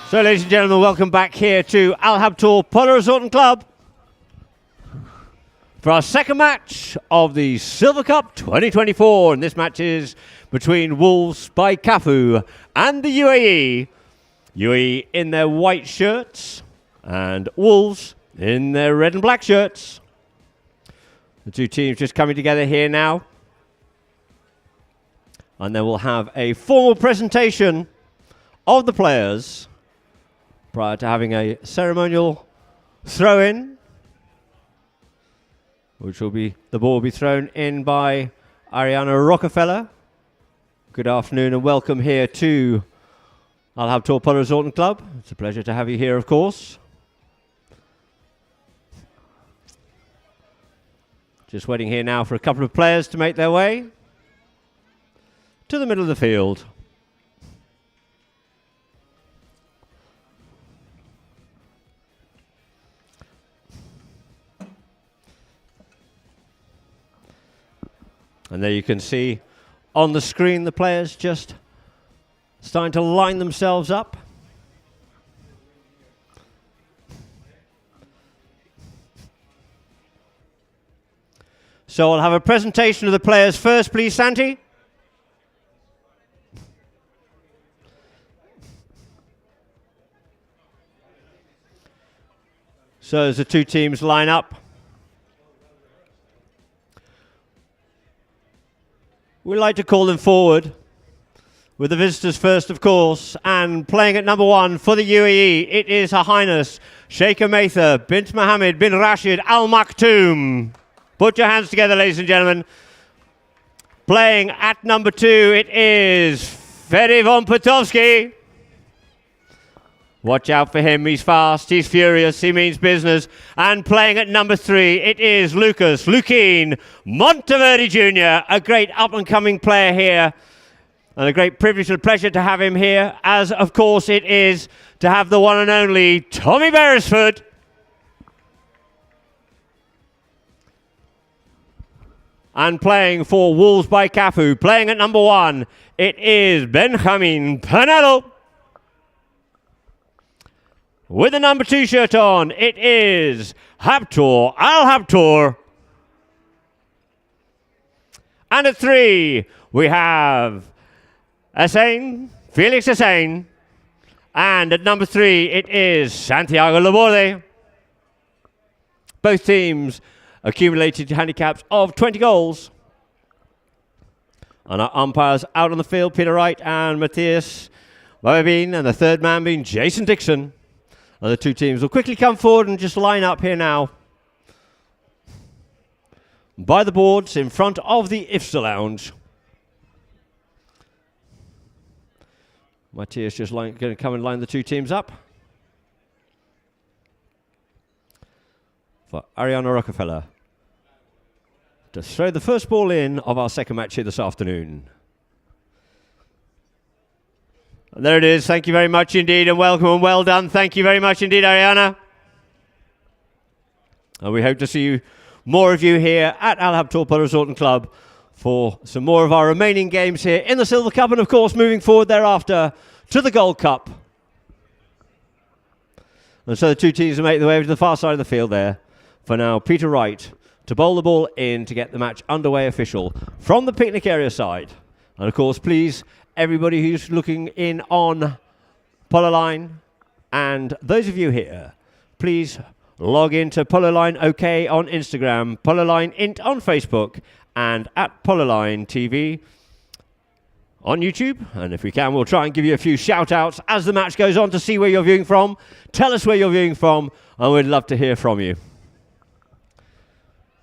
So, ladies and gentlemen, welcome back here to Al Habtoor Polo Resort and Club for our second match of the Silver Cup 2024. And this match is between Wolves by Cafu and the UAE. UAE in their white shirts and Wolves in their red and black shirts. The two teams just coming together here now. And then we'll have a formal presentation of the players prior to having a ceremonial throw-in, which will be, the ball will be thrown in by Ariana Rockefeller. Good afternoon and welcome here to Al Habtoor Polo Resort and Club. It's a pleasure to have you here, of course. Just waiting here now for a couple of players to make their way to the middle of the field. And there you can see on the screen the players just starting to line themselves up. So I'll have a presentation of the players first, please, Santi. So as the two teams line up, we like to call them forward with the visitors first, of course, and playing at number 1 for the UAE, it is Her Highness Sheikha Maitha bint Mohammed bin Rashid Al Maktoum. Put your hands together, ladies and gentlemen. Playing at number 2, it is Ferry von Potowski. Watch out for him, he's fast, he's furious, he means business. And playing at number 3, it is Lucas Luquin Monteverde Jr., a great up-and-coming player here. And a great privilege and pleasure to have him here, as of course it is to have the one and only Tommy Beresford. And playing for Wolves by Cafu, playing at number 1, it is Benjamin Panello. With the number 2 shirt on, it is Habtoor Al Habtoor. And at 3, we have Felix Hussein. And at number 3, it is Santiago Laborde. Both teams accumulated handicaps of 20 goals. And our umpires out on the field, Peter Wright and Matthias Wabin, and the third man being Jason Dixon. And the two teams will quickly come forward and just line up here now by the boards in front of the IFSA Lounge. Matthias just going to come and line the two teams up. For Ariana Rockefeller to throw the first ball in of our second match here this afternoon. And there it is. Thank you very much indeed, and welcome and well done. Thank you very much indeed, Ariana. And we hope to see more of you here at Al Habtoor Polo Resort and Club for some more of our remaining games here in the Silver Cup, and of course moving forward thereafter to the Gold Cup. And so the two teams will make their way over to the far side of the field there. For now, Peter Wright to bowl the ball in to get the match underway official from the picnic area side. And of course, please, everybody who's looking in on Polo Line, and those of you here, please log into Polo Line OK on Instagram, Polo Line Int on Facebook, and at Polo Line TV on YouTube. And if we can, we'll try and give you a few shout-outs as the match goes on to see where you're viewing from. Tell us where you're viewing from, and we'd love to hear from you.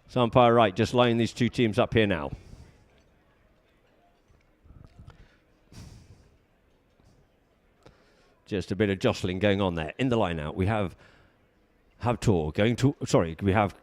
So umpire Wright just lining these two teams up here now. Just a bit of jostling going on there. In the line out, we have Habtoor going to, we have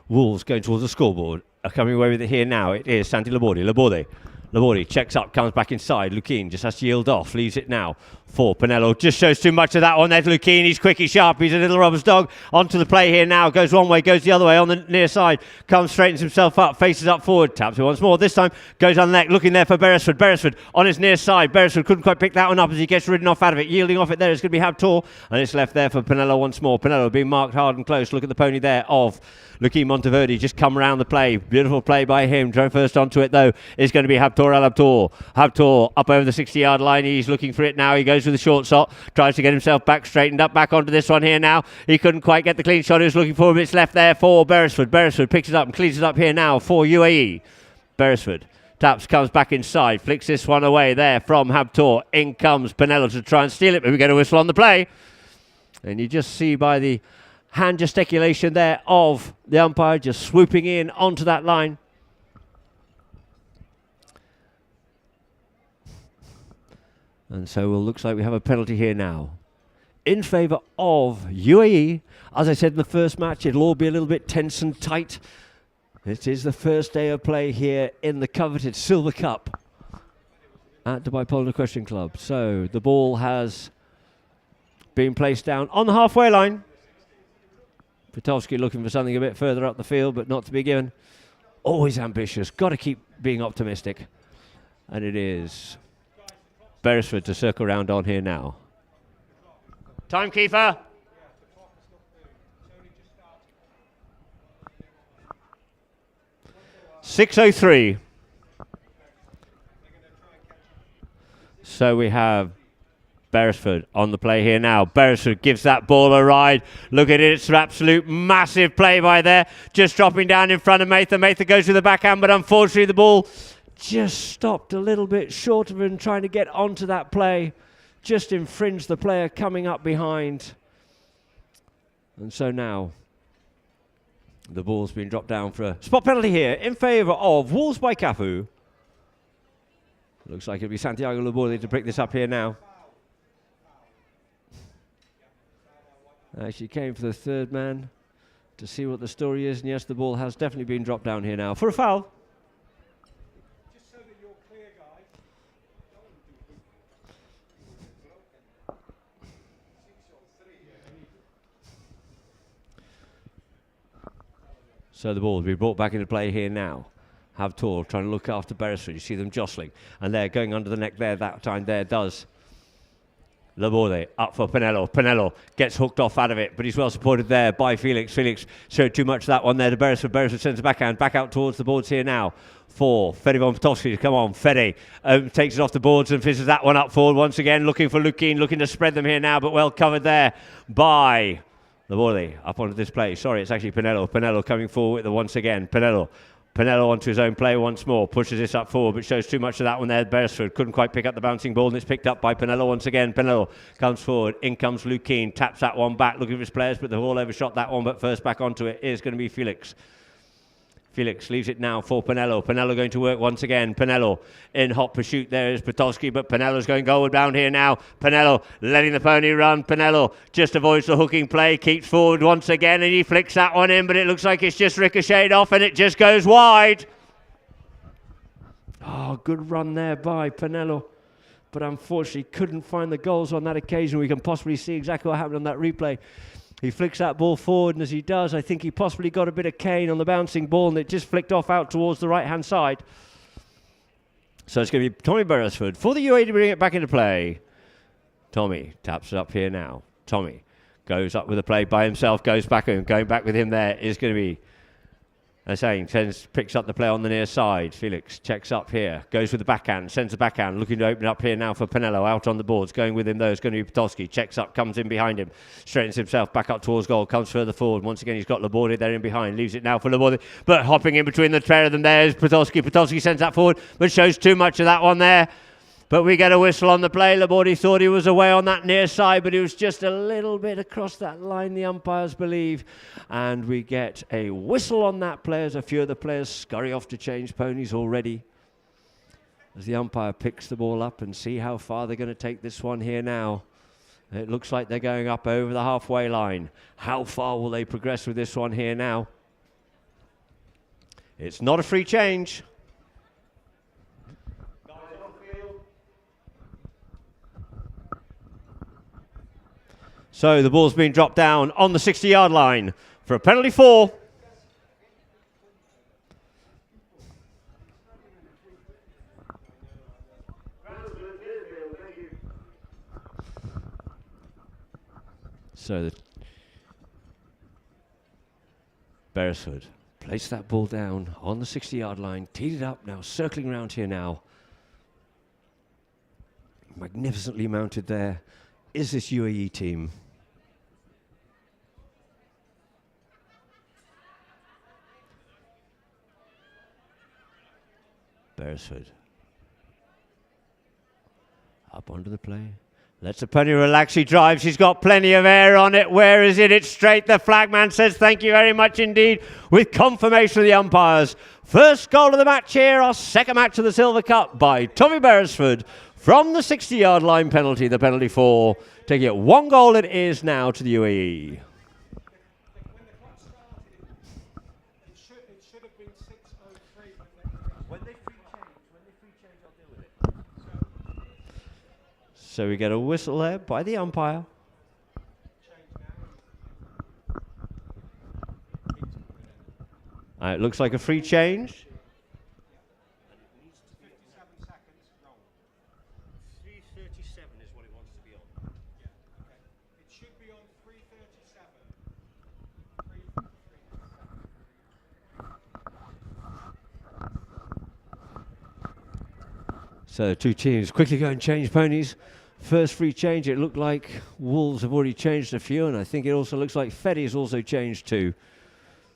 Wolves going towards the scoreboard. Coming away with it here now, it is Santi Laborde. Laborde Laborde checks up, comes back inside. Lukin just has to yield off, leaves it now for Pinello. Just shows too much of that one. There's Lukin. He's quick, he's sharp. He's a little rubber's dog. Onto the play here now. Goes one way, goes the other way on the near side. Comes, straightens himself up, faces up forward. Taps it once more. This time goes on the neck, looking there for Beresford. Beresford on his near side. Beresford couldn't quite pick that one up as he gets ridden off out of it. Yielding off it there. It's going to be Habtor. And it's left there for Pinello once more. Pinello being marked hard and close. Look at the pony there of Lukin Monteverde. Just come around the play. Beautiful play by him. First onto it though is going to be Habtor El Habtor. Habtor up over the 60-yard line. He's looking for it now. He goes with the short shot. Tries to get himself back, straightened up, back onto this one here now. He couldn't quite get the clean shot he was looking for, but it's left there for Beresford. Beresford picks it up and cleans it up here now for UAE. Beresford taps, comes back inside, flicks this one away there from Habtor. In comes Pinello to try and steal it, but we get a whistle on the play. And you just see by the hand gesticulation there of the umpire just swooping in onto that line. And so it looks like we have a penalty here now in favour of UAE. As I said in the first match, it'll all be a little bit tense and tight. It is the first day of play here in the coveted Silver Cup at Dubai Polo Equestrian Club. So the ball has been placed down on the halfway line. Pitowski looking for something a bit further up the field, but not to be given. Always ambitious, got to keep being optimistic. And it is Beresford to circle round on here now. Timekeeper. .603. So we have Beresford on the play here now. Beresford gives that ball a ride. Look at it, it's an absolute massive play by there. Just dropping down in front of Mather. Mather goes with the backhand, but unfortunately the ball just stopped a little bit short of him trying to get onto that play. Just infringed the player coming up behind. And so now the ball's been dropped down for a spot penalty here in favour of Wolves by Cafu. Looks like it'll be Santiago Laborde to pick this up here now. Actually came for the third man to see what the story is. And yes, the ball has definitely been dropped down here now for a foul. Just so that you're clear, guys. So the ball will be brought back into play here now. Habtor trying to look after Beresford. You see them jostling. And they're going under the neck there. That time there does Laborde up for Pinello. Pinello gets hooked off out of it, but he's well supported there by Felix. Felix showed too much of that one there to Beresford. Beresford sends the backhand back out towards the boards here now for Fede von Pitowski. Come on, Fede takes it off the boards and fizzes that one up forward once again, looking for Lukin, looking to spread them here now, but well covered there by Laborde up onto this play. Sorry, it's actually Pinello. Pinello coming forward once again. Pinello onto his own play once more, pushes this up forward, but shows too much of that one there. Beresford couldn't quite pick up the bouncing ball, and it's picked up by Pinello once again. Pinello comes forward, in comes Lukin, taps that one back, looking for his players, but they've all overshot that one, but first back onto it is going to be Felix. Felix leaves it now for Pinello. Pinello going to work once again. Pinello in hot pursuit. There is Pitowski, but Pinello's going goal down here now. Pinello letting the pony run. Pinello just avoids the hooking play, keeps forward once again, and he flicks that one in, but it looks like it's just ricocheted off and it just goes wide. Oh, good run there by Pinello, but unfortunately couldn't find the goals on that occasion. We can possibly see exactly what happened on that replay. He flicks that ball forward, and as he does, I think he possibly got a bit of cane on the bouncing ball, and it just flicked off out towards the right-hand side. So it's going to be Tommy Beresford for the UAE to bring it back into play. Tommy taps it up here now. Tommy goes up with the play by himself, goes back home. Going back with him there is going to be picks up the play on the near side. Felix checks up here, goes with the backhand, sends the backhand, looking to open up here now for Pinello, out on the boards, going with him though, it's going to be Pitowski, checks up, comes in behind him, straightens himself back up towards goal, comes further forward, once again he's got Laborde there in behind, leaves it now for Laborde, but hopping in between the pair of them there is Pitowski. Pitowski sends that forward, but shows too much of that one there. But we get a whistle on the play. Laborde thought he was away on that near side, but he was just a little bit across that line, the umpires believe. And we get a whistle on that play as a few of the players scurry off to change ponies already. As the umpire picks the ball up and see how far they're going to take this one here now. It looks like they're going up over the halfway line. How far will they progress with this one here now? It's not a free change. So the ball's been dropped down on the 60-yard line for a penalty 4. So Beresford placed that ball down on the 60-yard line, teed it up, now circling around here now. Magnificently mounted there is this UAE team. Beresford up onto the play. Lets the pony relax. She drives. She's got plenty of air on it. Where is it? It's straight. The flagman says thank you very much indeed, with confirmation of the umpires. First goal of the match here, our second match of the Silver Cup by Tommy Beresford from the 60-yard line penalty, the penalty 4. Taking it 1 goal it is now to the UAE. When the clock started, it should have been 6:03. When they free change, I'll deal with it. So we get a whistle there by the umpire. It looks like a free change. 57 seconds. Roll. 3:37 is what it wants to be on. Yeah. Okay. It should be on 3:37. So the two teams quickly go and change ponies. First free change, it looked like Wolves have already changed a few, and I think it also looks like Fetty has also changed too.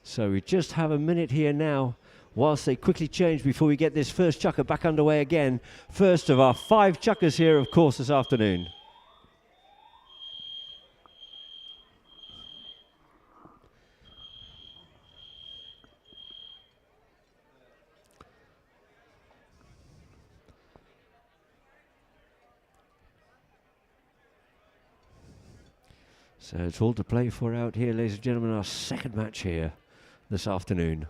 So we just have a minute here now whilst they quickly change before we get this first chukker back underway again. First of our 5 chukkers here, of course, this afternoon. So it's all to play for out here, ladies and gentlemen, our second match here this afternoon.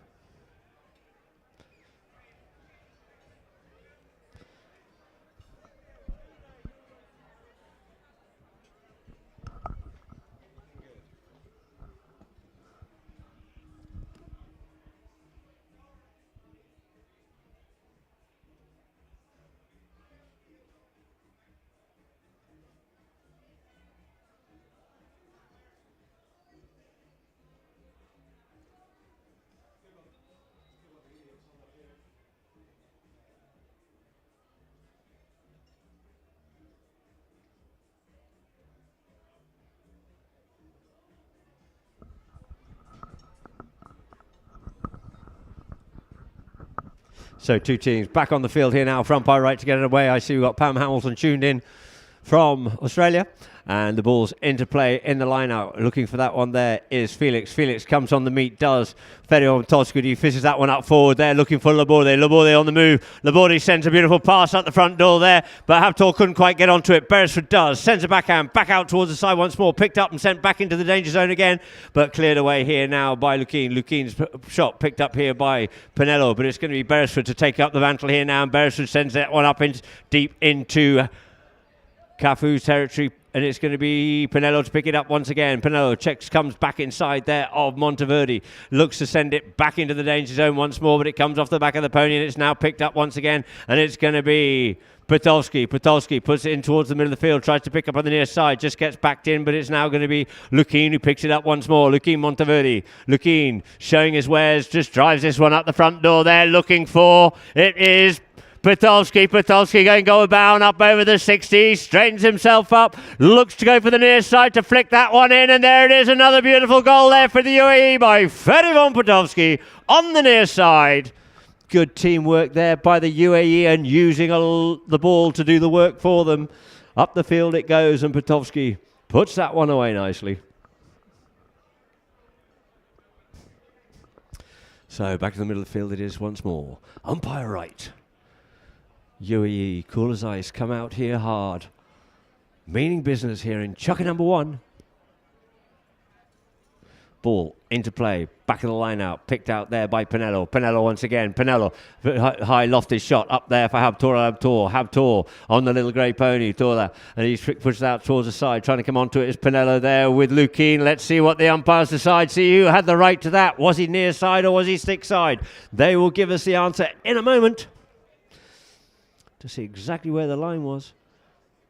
So two teams back on the field here now for umpire right to get it away. I see we've got Pam Hamilton tuned in from Australia. And the ball's into play in the line out. Looking for that one there is Felix. Felix comes on the meet, does. Ferio Toscudi fishes that one up forward there, looking for Laborde. Laborde on the move. Laborde sends a beautiful pass out the front door there, but Haftor couldn't quite get onto it. Beresford does. Sends a backhand back out towards the side once more. Picked up and sent back into the danger zone again, but cleared away here now by Lukine. Lukine's shot picked up here by Pinello, but it's going to be Beresford to take up the mantle here now, and Beresford sends that one up deep into Cafu's territory. And it's going to be Pinello to pick it up once again. Pinello checks, comes back inside there of Monteverde. Looks to send it back into the danger zone once more, but it comes off the back of the pony, and it's now picked up once again. And it's going to be Patolsky. Patolsky puts it in towards the middle of the field, tries to pick up on the near side, just gets backed in, but it's now going to be Lukine who picks it up once more. Lukine Monteverde. Lukine showing his wares, just drives this one out the front door there, looking for, it is Patolsky going bound up over the 60, straightens himself up, looks to go for the near side to flick that one in, and there it is, another beautiful goal there for the UAE by Ferivon Patolsky on the near side. Good teamwork there by the UAE and using the ball to do the work for them. Up the field it goes, and Patolsky puts that one away nicely. So back to the middle of the field it is once more. Umpire right. UAE, cool as ice, come out here hard. Meaning business here in chukker number 1. Ball into play. Back of the line out. Picked out there by Pinello. Pinello once again. Pinello. High lofted shot up there for Habtor. Habtor on the little grey pony. Tora. And he pushes out towards the side. Trying to come onto it is Pinello there with Lukeen. Let's see what the umpires decide. See who had the right to that. Was he near side or was he stick side? They will give us the answer in a moment to see exactly where the line was.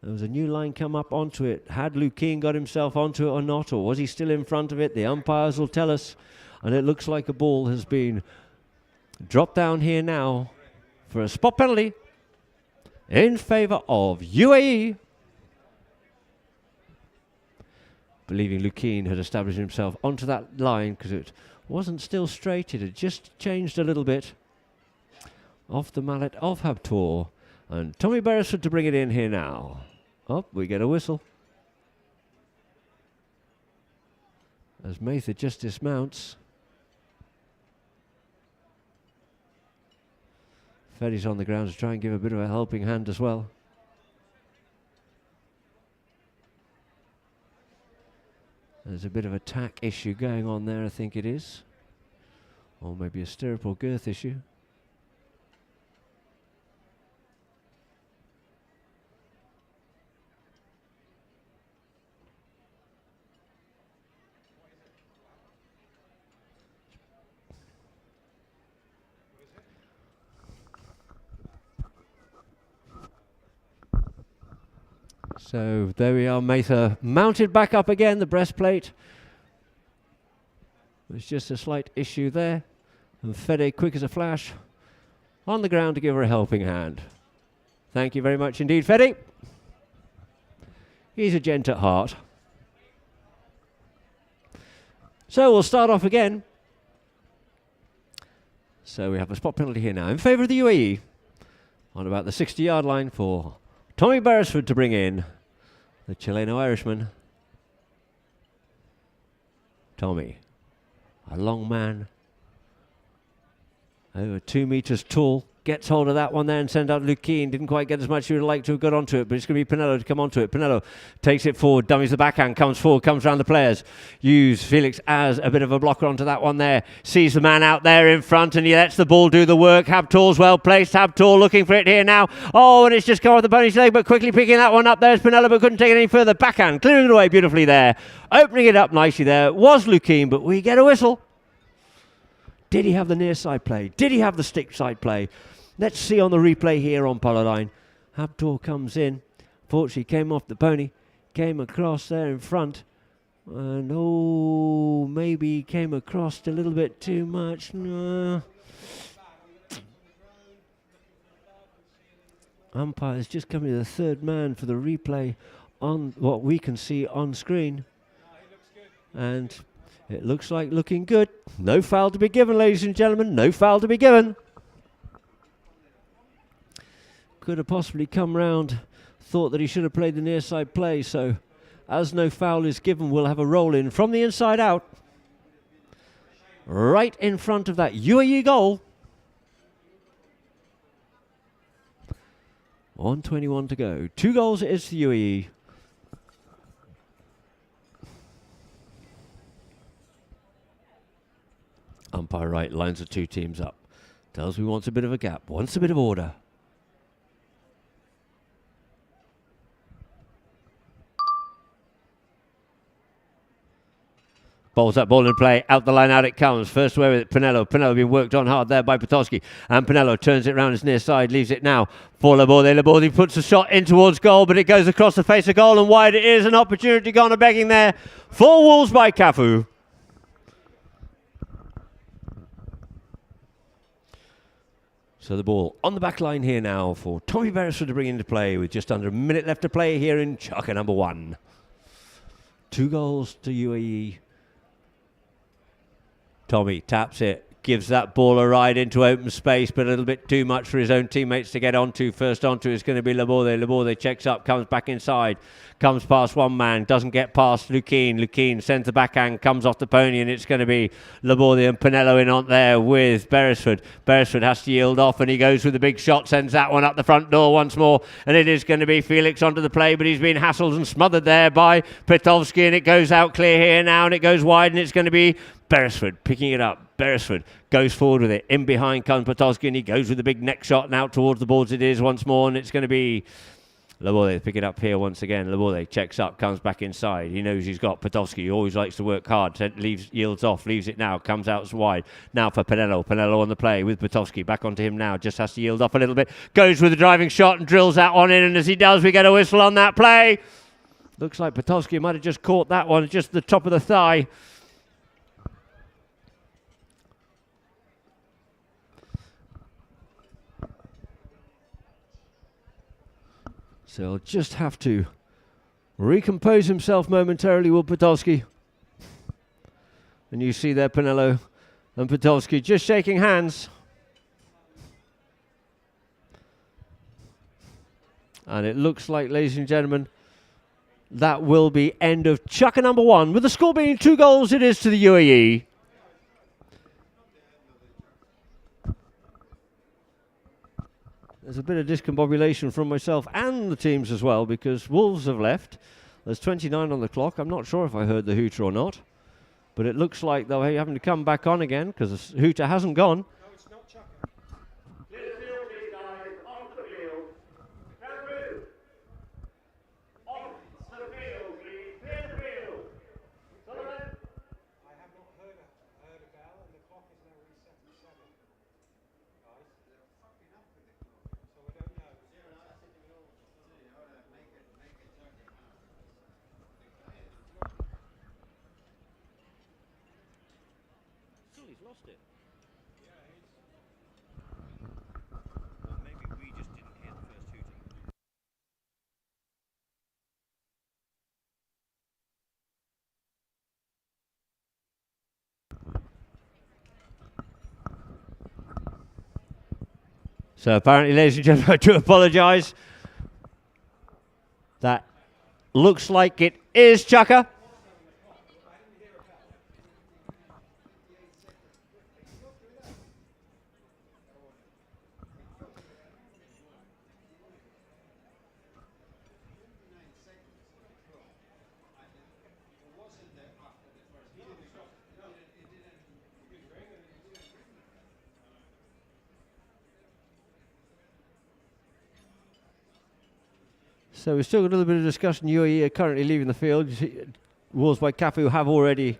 There was a new line come up onto it. Had Lukeen got himself onto it or not, or was he still in front of it? The umpires will tell us. And it looks like a ball has been dropped down here now for a spot penalty in favour of UAE. Believing Lukeen had established himself onto that line because it wasn't still straight. It had just changed a little bit off the mallet of Habtor. And Tommy Beresford to bring it in here now. Oh, we get a whistle. As Mather just dismounts. Ferry's on the ground to try and give a bit of a helping hand as well. There's a bit of a tack issue going on there, I think it is. Or maybe a stirrup or girth issue. So there we are, Mather mounted back up again, the breastplate. There's just a slight issue there. And Fede, quick as a flash, on the ground to give her a helping hand. Thank you very much indeed, Fede. He's a gent at heart. So we'll start off again. So we have a spot penalty here now in favour of the UAE on about the 60-yard line for Tommy Beresford to bring in the Chileno-Irishman. Tommy, a long man, over 2 meters tall, gets hold of that one there and sends out Lukeen. Didn't quite get as much as he would like to have got onto it, but it's going to be Pinello to come onto it. Pinello takes it forward, dummies the backhand, comes forward, comes around the players. Use Felix as a bit of a blocker onto that one there. Sees the man out there in front and he lets the ball do the work. Habtor's well placed. Habtor looking for it here now. Oh, and it's just come off the pony's leg, but quickly picking that one up. There's Pinello, but couldn't take it any further. Backhand, clearing it away beautifully there. Opening it up nicely there was Lukeen, but we get a whistle. Did he have the near side play? Did he have the stick side play? Let's see on the replay here on Polo Line. Habtor comes in. Fortunately, came off the pony. Came across there in front. And oh, maybe came across a little bit too much. No. Umpire's just coming to the third man for the replay on what we can see on screen. And it looks like looking good. No foul to be given, ladies and gentlemen. No foul to be given. Could have possibly come round, thought that he should have played the near side play, so as no foul is given, we'll have a roll in from the inside out, right in front of that UAE goal. 1:21 to go. 2 goals it is to UAE. Umpire right lines the 2 teams up. Tells me wants a bit of a gap, wants a bit of order. Bowls that ball in play, out the line, out it comes. First away with it, Pinello. Pinello being worked on hard there by Potowski. And Pinello turns it round his near side, leaves it now for Laborde. Laborde puts a shot in towards goal, but it goes across the face of goal and wide it is. An opportunity gone a begging there for Wolves by Cafu. So the ball on the back line here now for Tommy Beresford to bring into play with just under a minute left to play here in Chaka number 1. 2 goals to UAE. Tommy taps it, gives that ball a ride into open space, but a little bit too much for his own teammates to get onto. First onto is going to be Laborde. Laborde checks up, comes back inside, comes past one man, doesn't get past Lukine. Lukine sends the backhand, comes off the pony, and it's going to be Laborde and Pinello in on there with Beresford. Beresford has to yield off, and he goes with the big shot, sends that one up the front door once more, and it is going to be Felix onto the play, but he's been hassled and smothered there by Petovsky, and it goes out clear here now, and it goes wide, and it's going to be Beresford picking it up. Beresford goes forward with it. In behind comes Petovsky, and he goes with the big neck shot, and out towards the boards it is once more, and it's going to be Laborde pick it up here once again. Laborde checks up, comes back inside. He knows he's got Petovsky. He always likes to work hard. Yields off, leaves it now, comes out wide. Now for Pinello. Pinello on the play with Petovsky. Back onto him now. Just has to yield off a little bit. Goes with the driving shot and drills that one in. And as he does, we get a whistle on that play. Looks like Petovsky might have just caught that one, just the top of the thigh. So he'll just have to recompose himself momentarily, will Petovsky. And you see there Pinello and Petovsky just shaking hands. And it looks like, ladies and gentlemen, that will be end of Chukka number 1, with the score being 2 goals it is to the UAE. There's a bit of discombobulation from myself and the teams as well, because Wolves have left. There's 29 on the clock. I'm not sure if I heard the hooter or not, but it looks like they're having to come back on again because the hooter hasn't gone. No, it's not Chukka. Clear the field, please, guys. Off the field. Cafu. Off the field, please. Clear the field. Sullivan. I have not heard a bell, and the clock is now reset to 7. Guys, they're fucking up with the clock. So I don't know. Sully's lost it. Well, maybe we just didn't hear the first hooting. So apparently, ladies and gentlemen, I do apologise. That looks like it is Chukka. So we've still got a little bit of discussion. UAE are currently leaving the field. Wolves by Cafu have already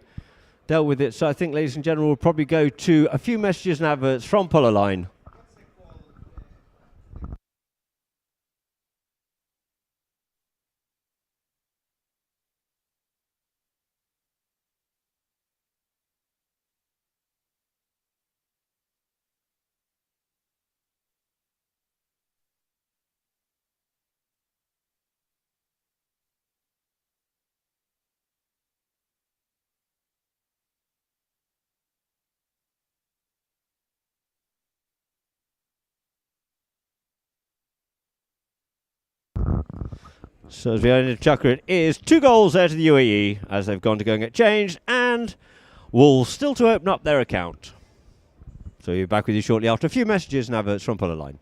dealt with it. So I think, ladies and gentlemen, we'll probably go to a few messages and adverts from Polo Line. So as we enter Chukka, it is 2 goals there to the UAE as they've gone to go and get changed, and Wolves still to open up their account. So we'll be back with you shortly after a few messages and adverts from Polo Line.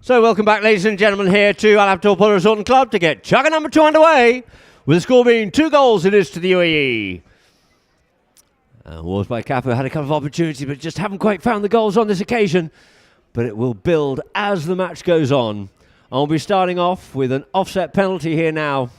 So welcome back, ladies and gentlemen, here to Al Abtor Polo Resort and Club to get chugga number 2 underway, with the score being 2 goals it is to the UAE. Wars by Cafu had a couple of opportunities, but just haven't quite found the goals on this occasion. But it will build as the match goes on. I'll be starting off with an offset penalty here now,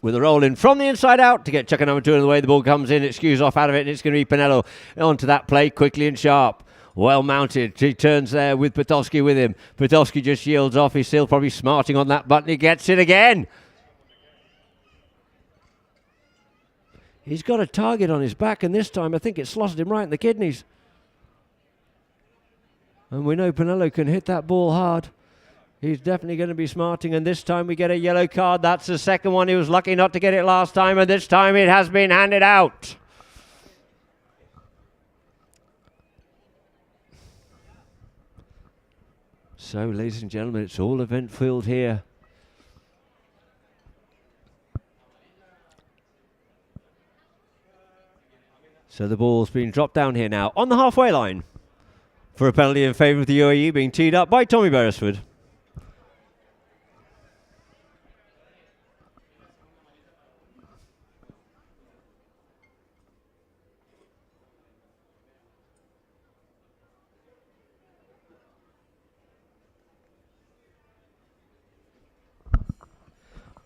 with a roll in from the inside out to get chugga number 2 and the way the ball comes in. It skews off out of it, and it's going to be Pinello onto that play quickly and sharp. Well mounted. He turns there with Potowski with him. Potowski just yields off. He's still probably smarting on that button. He gets it again. He's got a target on his back, and this time I think it slotted him right in the kidneys. And we know Pinello can hit that ball hard. He's definitely going to be smarting, and this time we get a yellow card. That's the second one. He was lucky not to get it last time, and this time it has been handed out. So, ladies and gentlemen, it's all event-filled here. So the ball's been dropped down here now on the halfway line for a penalty in favour of the UAE, being teed up by Tommy Beresford.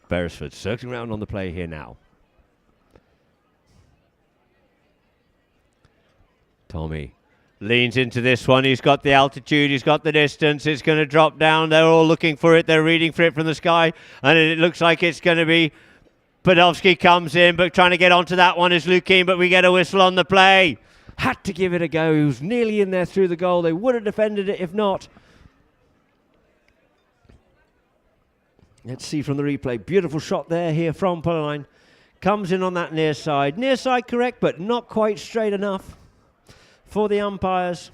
Beresford circling around on the play here now. Tommy leans into this one. He's got the altitude. He's got the distance. It's going to drop down. They're all looking for it. They're reading for it from the sky. And it looks like it's going to be Podolski comes in, but trying to get onto that one is Lukin, but we get a whistle on the play. Had to give it a go. He was nearly in there through the goal. They would have defended it if not. Let's see from the replay. Beautiful shot there here from polo line. Comes in on that near side. Near side correct, but not quite straight enough for the umpires.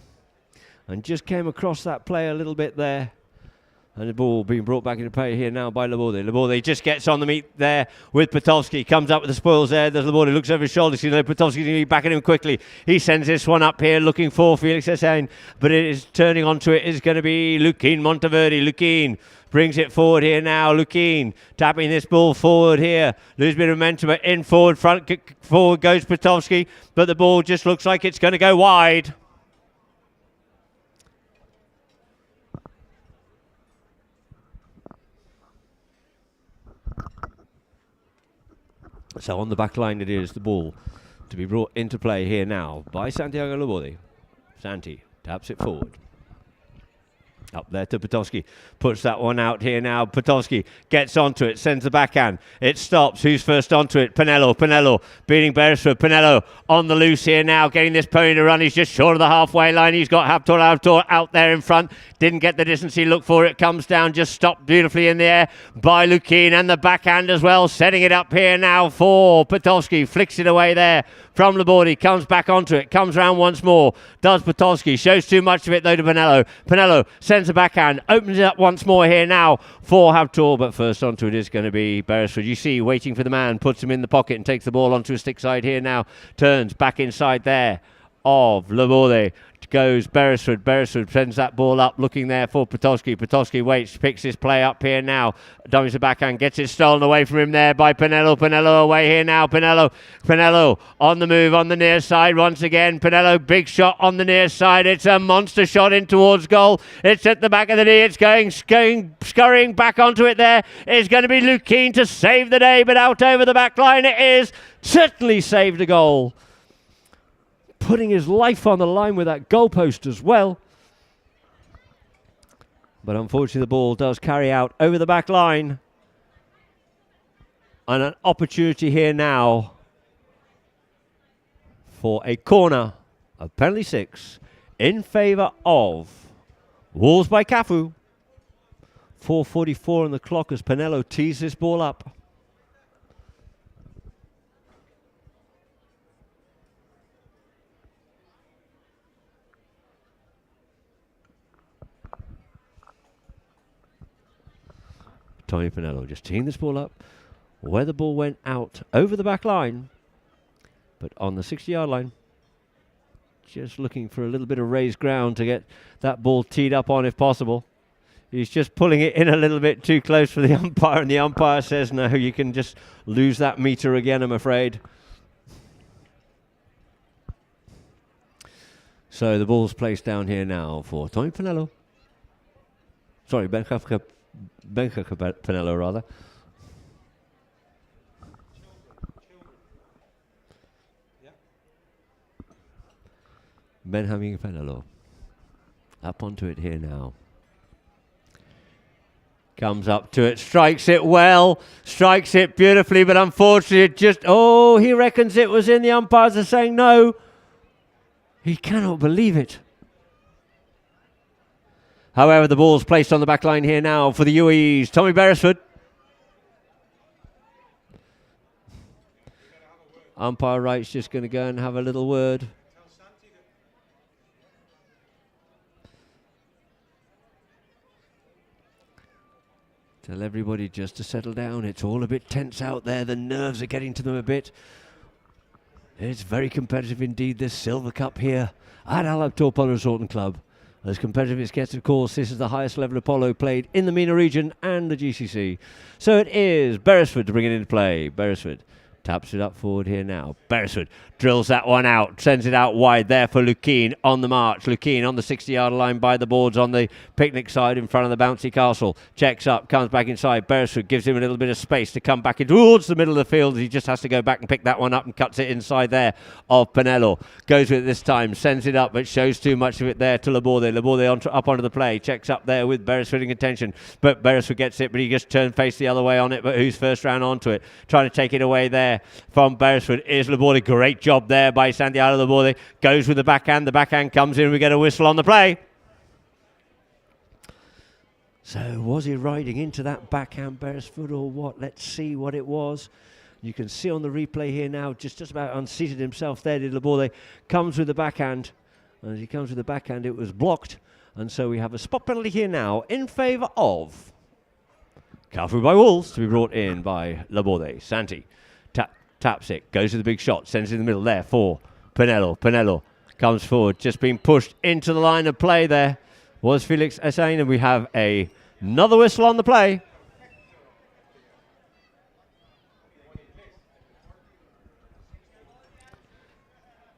And just came across that play a little bit there. And the ball being brought back into play here now by Laborde. Laborde just gets on the meat there with Potowski. Comes up with the spoils there. There's Laborde, looks over his shoulder. You know, Potowski's going to be backing him quickly. He sends this one up here looking for Felix Hussein. But it is turning onto it is going to be Lukin Monteverde. Lukin brings it forward here now. Lukin tapping this ball forward here. Lose a bit of momentum, but in forward, front forward goes Potowski. But the ball just looks like it's going to go wide. So on the back line it is the ball to be brought into play here now by Santiago Laborde. Santi taps it forward. Up there to Potowski. Puts that one out here now. Potowski gets onto it. Sends the backhand. It stops. Who's first onto it? Pinello. Pinello beating Beresford. Pinello on the loose here now. Getting this pony to run. He's just short of the halfway line. He's got Abtor out there in front. Didn't get the distance he looked for. It comes down. Just stopped beautifully in the air by Lukin. And the backhand as well. Setting it up here now for Potowski. Flicks it away there from Laborde. Comes back onto it. Comes round once more. Does Potowski. Shows too much of it though to Pinello. Pinello sends the backhand, opens it up once more here now for Abtor, but first onto it is going to be Beresford. You see, waiting for the man, puts him in the pocket and takes the ball onto a stick side here now, turns back inside there of Laborde. Goes Beresford. Beresford sends that ball up, looking there for Potowski. Potowski waits, picks his play up here now. Dummies the backhand, gets it stolen away from him there by Pinello. Pinello away here now. Pinello on the move on the near side once again. Pinello, big shot on the near side. It's a monster shot in towards goal. It's at the back of the knee. It's going scurrying back onto it there. It's going to be Lukin to save the day, but out over the back line it is. Certainly saved a goal. Putting his life on the line with that goalpost as well. But unfortunately the ball does carry out over the back line. And an opportunity here now for a corner of penalty 6 in favour of Wolves by Cafu. 4:44 on the clock as Pinello tees this ball up. Tommy Pinello just teeing this ball up where the ball went out over the back line, but on the 60-yard line. just looking for a little bit of raised ground to get that ball teed up on if possible. He's just pulling it in a little bit too close for the umpire, and the umpire says, no, you can just lose that meter again, I'm afraid. So the ball's placed down here now for Tommy Pinello. Sorry, Benja Pinello, rather. Benjamin Pinello. Up onto it here now. Comes up to it, strikes it well, strikes it beautifully, but unfortunately it just, oh, he reckons it was in. The umpires are saying no. He cannot believe it. However, the ball's placed on the back line here now for the UAEs. Tommy Beresford. Umpire Wright's just going to go and have a little word. Tell everybody just to settle down. It's all a bit tense out there. The nerves are getting to them a bit. It's very competitive indeed, this Silver Cup here at Al Abtor Polo Resort and Club. As competitive as it gets, of course, this is the highest level of polo played in the MENA region and the GCC. So it is Beresford to bring it into play. Beresford taps it up forward here now. Beresford drills that one out, sends it out wide there for Lukeen on the march. Lukeen on the 60-yard line by the boards on the picnic side in front of the bouncy castle. Checks up, comes back inside. Beresford gives him a little bit of space to come back in towards the middle of the field. He just has to go back and pick that one up and cuts it inside there of Pinello. Goes with it this time, sends it up, but shows too much of it there to Laborde. Laborde up onto the play, checks up there with Beresford in contention, but Beresford gets it, but he just turned face the other way on it, but who's first round onto it? Trying to take it away there from Beresford is Laborde. Great job there by Santiago Laborde. Goes with the backhand. The backhand comes in. We get a whistle on the play. So was he riding into that backhand, Beresford, or what? Let's see what it was. You can see on the replay here now, just about unseated himself there, did Laborde. Comes with the backhand. And as he comes with the backhand, it was blocked. And so we have a spot penalty here now in favour of Cafu by Wolves to be brought in by Laborde. Santi taps it, goes to the big shot, sends it in the middle there for Pinello. Pinello comes forward, just being pushed into the line of play there was Felix Essain, and we have another whistle on the play.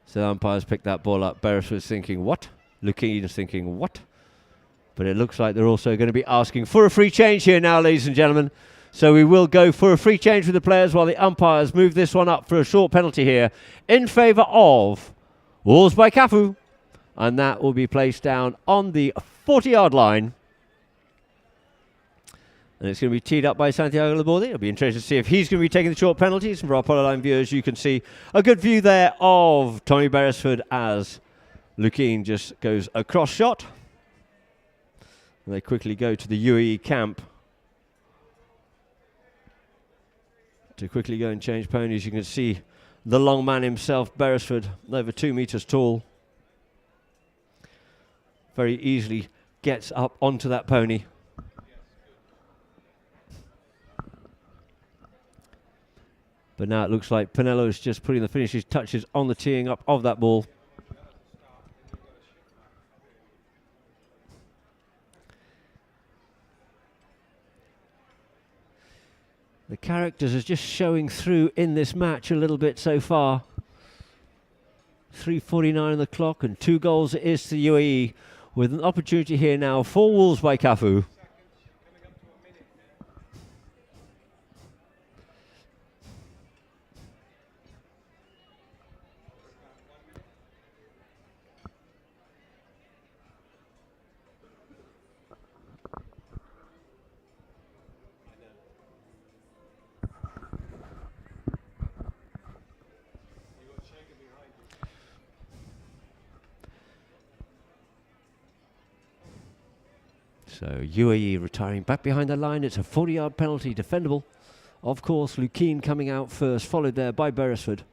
So the umpires picked that ball up. Beresford's thinking, what? Lukeen is thinking, what? But it looks like they're also going to be asking for a free change here now, ladies and gentlemen. So we will go for a free change with the players while the umpires move this one up for a short penalty here in favour of Wolves by Cafu. And that will be placed down on the 40-yard line. And it's going to be teed up by Santiago Laborde. It'll be interesting to see if he's going to be taking the short penalties. And for our Polo Line viewers, you can see a good view there of Tommy Beresford as Lukeen just goes across shot. And they quickly go to the UAE camp to quickly go and change ponies. You can see the long man himself, Beresford, over 2 meters tall. Very easily gets up onto that pony. But now it looks like Pinello's just putting the finishing touches on the teeing up of that ball. The characters are just showing through in this match a little bit so far. 3:49 on the clock and 2 goals it is to the UAE, with an opportunity here now for Wolves by Cafu. So UAE retiring back behind the line. It's a 40-yard penalty, defendable. Of course, Lukeen coming out first, followed there by Beresford.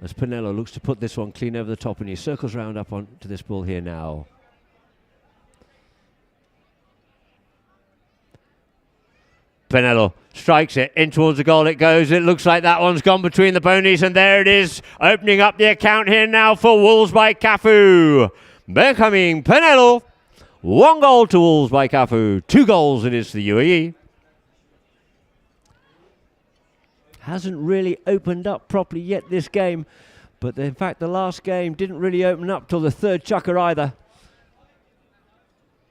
As Pinello looks to put this one clean over the top, and he circles round up onto this ball here now. Pinello strikes it in towards the goal. It goes. It looks like that one's gone between the ponies, and there it is, opening up the account here now for Wolves by Cafu. Becoming Pinello. 1 goal to Wolves by Cafu. 2 goals it is to the UAE. Hasn't really opened up properly yet this game, but in fact the last game didn't really open up till the third chukker either.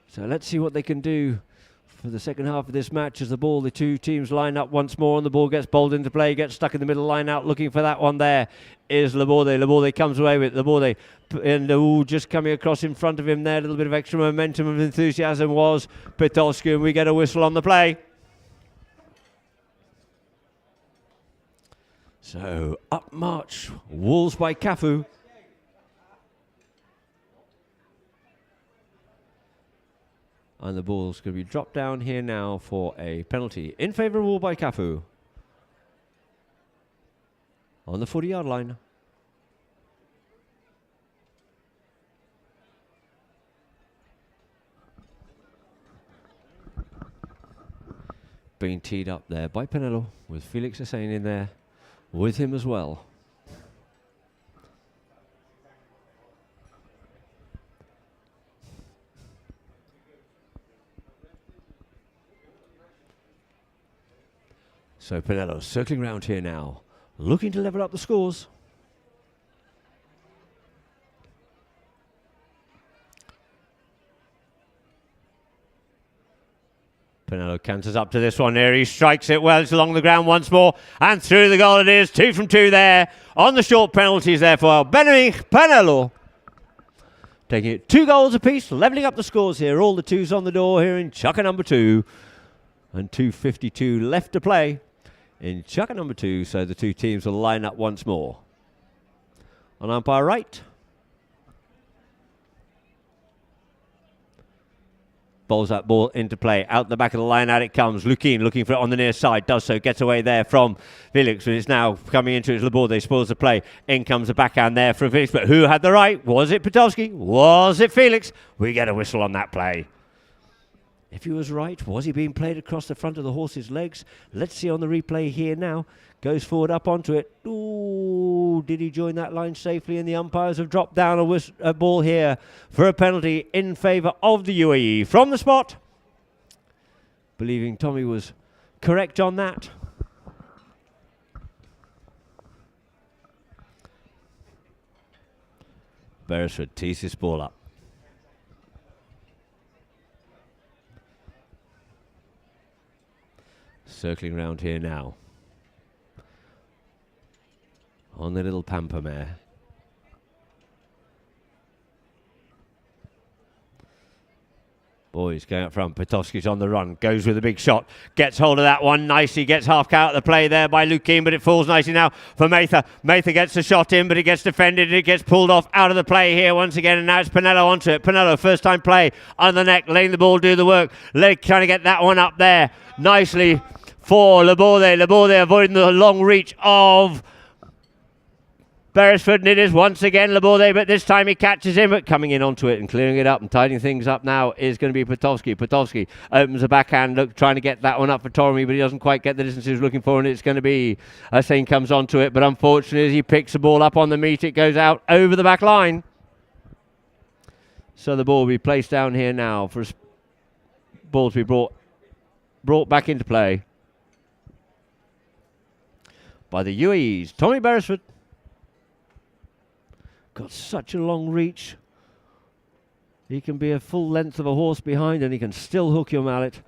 So let's see what they can do for the second half of this match as the two teams line up once more, and the ball gets bowled into play, gets stuck in the middle line out, looking for that one there is Laborde. Laborde comes away with Laborde, and just coming across in front of him there, a little bit of extra momentum of enthusiasm was Pitolsky, and we get a whistle on the play. So up march Wolves by Cafu. And the ball's going to be dropped down here now for a penalty in favour of Wolves by Cafu. On the 40-yard line. Being teed up there by Pinello, with Felix Hussein in there with him as well. So Pinello circling round here now, looking to level up the scores. Pinello canters up to this one here. He strikes it well. It's along the ground once more. And through the goal it is. 2 from 2 there. On the short penalties there for Pinello. Taking it 2 goals apiece. Levelling up the scores here. All the 2s on the door here in chukker number 2. And 2:52 left to play in chukker number 2. So the 2 teams will line up once more. On umpire right. Bowls that ball into play. Out the back of the line, out it comes. Lukin looking for it on the near side. Does so. Gets away there from Felix. But it's now coming into his Laborde. Spoils the play. In comes the backhand there from Felix. But who had the right? Was it Pitowski? Was it Felix? We get a whistle on that play. If he was right, was he being played across the front of the horse's legs? Let's see on the replay here now. Goes forward up onto it. Ooh, did he join that line safely? And the umpires have dropped down a ball here for a penalty in favour of the UAE. From the spot, believing Tommy was correct on that. Beresford tees this ball up. Circling round here now. On the little pamper mare. Boys going up front. Pitowski's on the run. Goes with a big shot. Gets hold of that one nicely. Gets half out of the play there by Lukin, but it falls nicely now for Mather. Mather gets the shot in, but it gets defended. It gets pulled off out of the play here once again, and now it's Pinello onto it. Pinello, first time play on the neck, letting the ball do the work. Trying to get that one up there nicely for Laborde. Laborde avoiding the long reach of Beresford, and it is once again Laborde, but this time he catches him, but coming in onto it and clearing it up and tidying things up now is going to be Pitowski. Pitowski opens the backhand, trying to get that one up for Tormi, but he doesn't quite get the distance he was looking for, and it's going to be Hussein comes onto it, but unfortunately as he picks the ball up on the meat, it goes out over the back line. So the ball will be placed down here now for ball to be brought back into play by the UAE's Tommy Beresford. Got such a long reach. He can be a full length of a horse behind, and he can still hook your mallet.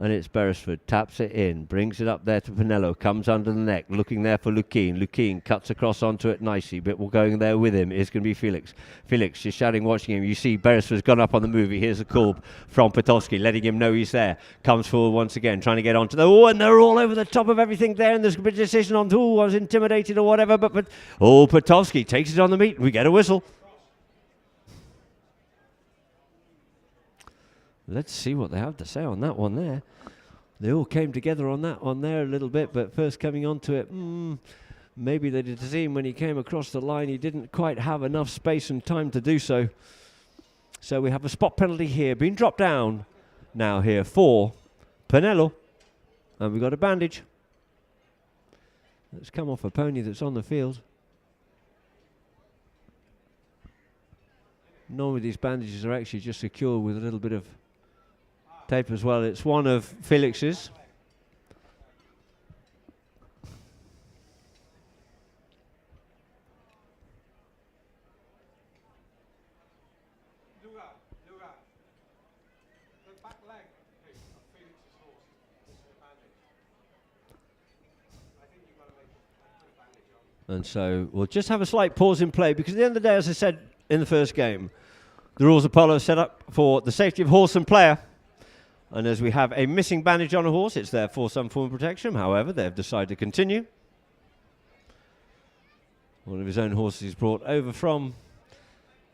And it's Beresford. Taps it in. Brings it up there to Pinello. Comes under the neck. Looking there for Lukin. Lukin cuts across onto it nicely. But we're going there with him. It's going to be Felix. Felix just shouting, watching him. You see Beresford's gone up on the movie. Here's a call from Pitowski, letting him know he's there. Comes forward once again, trying to get onto the... Oh, and they're all over the top of everything there. And there's a decision on who was intimidated or whatever. But Pitowski takes it on the meat. We get a whistle. Let's see what they have to say on that one there. They all came together on that one there a little bit, but first coming onto it, maybe they did see him when he came across the line. He didn't quite have enough space and time to do so. So we have a spot penalty here, being dropped down now here for Pinello. And we've got a bandage that's come off a pony that's on the field. Normally these bandages are actually just secured with a little bit of tape as well. It's one of Felix's. The back leg of Felix's horse is a bandage. I think you've got to put a bandage on. And so we'll just have a slight pause in play because at the end of the day, as I said in the first game, the rules of polo are set up for the safety of horse and player. And as we have a missing bandage on a horse, it's there for some form of protection. However, they've decided to continue. One of his own horses is brought over from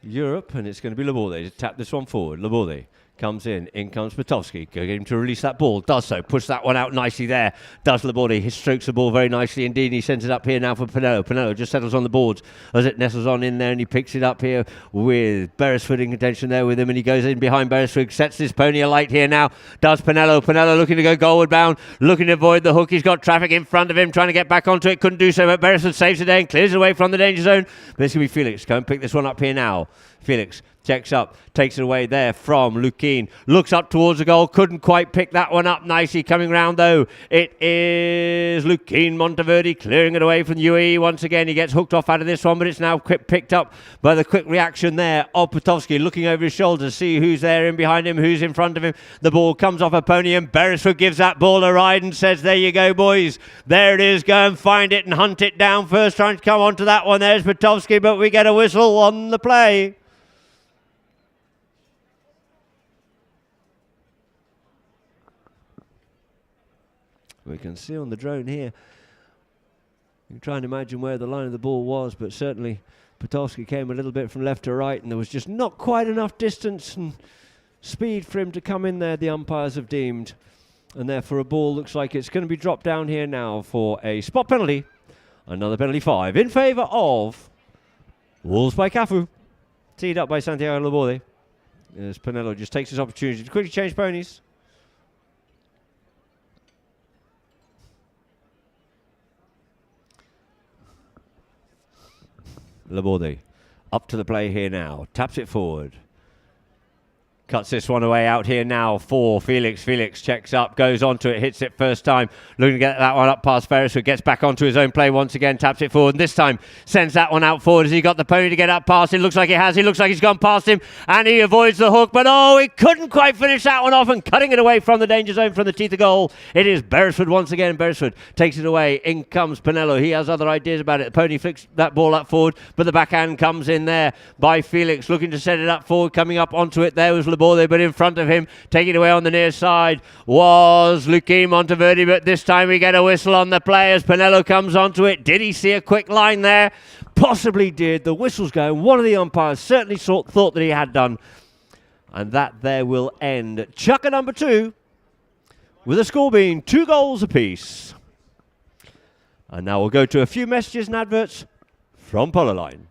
Europe, and it's going to be Laborde to tap this one forward. Laborde comes in comes Patowski. Go get him to release that ball. Does so. Push that one out nicely there. Does Laborde. He strokes the ball very nicely indeed. He sends it up here now for Pinello. Pinello just settles on the boards as it nestles on in there, and he picks it up here with Beresford in contention there with him, and he goes in behind Beresford, sets this pony alight here now. Does Pinello. Pinello looking to go goalward bound, looking to avoid the hook. He's got traffic in front of him, trying to get back onto it. Couldn't do so, but Beresford saves it there and clears away from the danger zone. But it's going to be Felix. Go and pick this one up here now. Felix checks up, takes it away there from Lukeen. Looks up towards the goal, couldn't quite pick that one up nicely. Coming round though, it is Lukeen Monteverde clearing it away from the UAE once again. He gets hooked off out of this one, but it's now picked up by the quick reaction there of Patowski, looking over his shoulder to see who's there in behind him, who's in front of him. The ball comes off a pony, and Beresford gives that ball a ride and says, there you go, boys. There it is. Go and find it and hunt it down first. Trying to come onto that one. There's Patowski, but we get a whistle on the play. We can see on the drone here. You can try and imagine where the line of the ball was, but certainly Patowski came a little bit from left to right, and there was just not quite enough distance and speed for him to come in there, the umpires have deemed. And therefore a ball looks like it's going to be dropped down here now for a spot penalty. Another penalty 5 in favour of Wolves by Cafu. Teed up by Santiago Laborde. As Pinello just takes his opportunity to quickly change ponies. Laborde up to the play here now. Taps it forward. Cuts this one away out here now for Felix. Felix checks up, goes onto it, hits it first time. Looking to get that one up past Beresford. Gets back onto his own play once again. Taps it forward. And this time sends that one out forward. Has he got the pony to get up past him? Looks like he has. He looks like he's gone past him. And he avoids the hook. But oh, he couldn't quite finish that one off. And cutting it away from the danger zone from the teeth of goal. It is Beresford once again. Beresford takes it away. In comes Pinello. He has other ideas about it. The pony flicks that ball up forward. But the backhand comes in there by Felix. Looking to set it up forward. Coming up onto it. There was Laborde. But in front of him, taking it away on the near side, was Lukeen Monteverde, but this time we get a whistle on the play as Pinello comes onto it. Did he see a quick line there? Possibly did. The whistle's going. One of the umpires certainly thought that he had done. And that there will end chukker number 2 with the score being 2 goals apiece. And now we'll go to a few messages and adverts from Polo Line.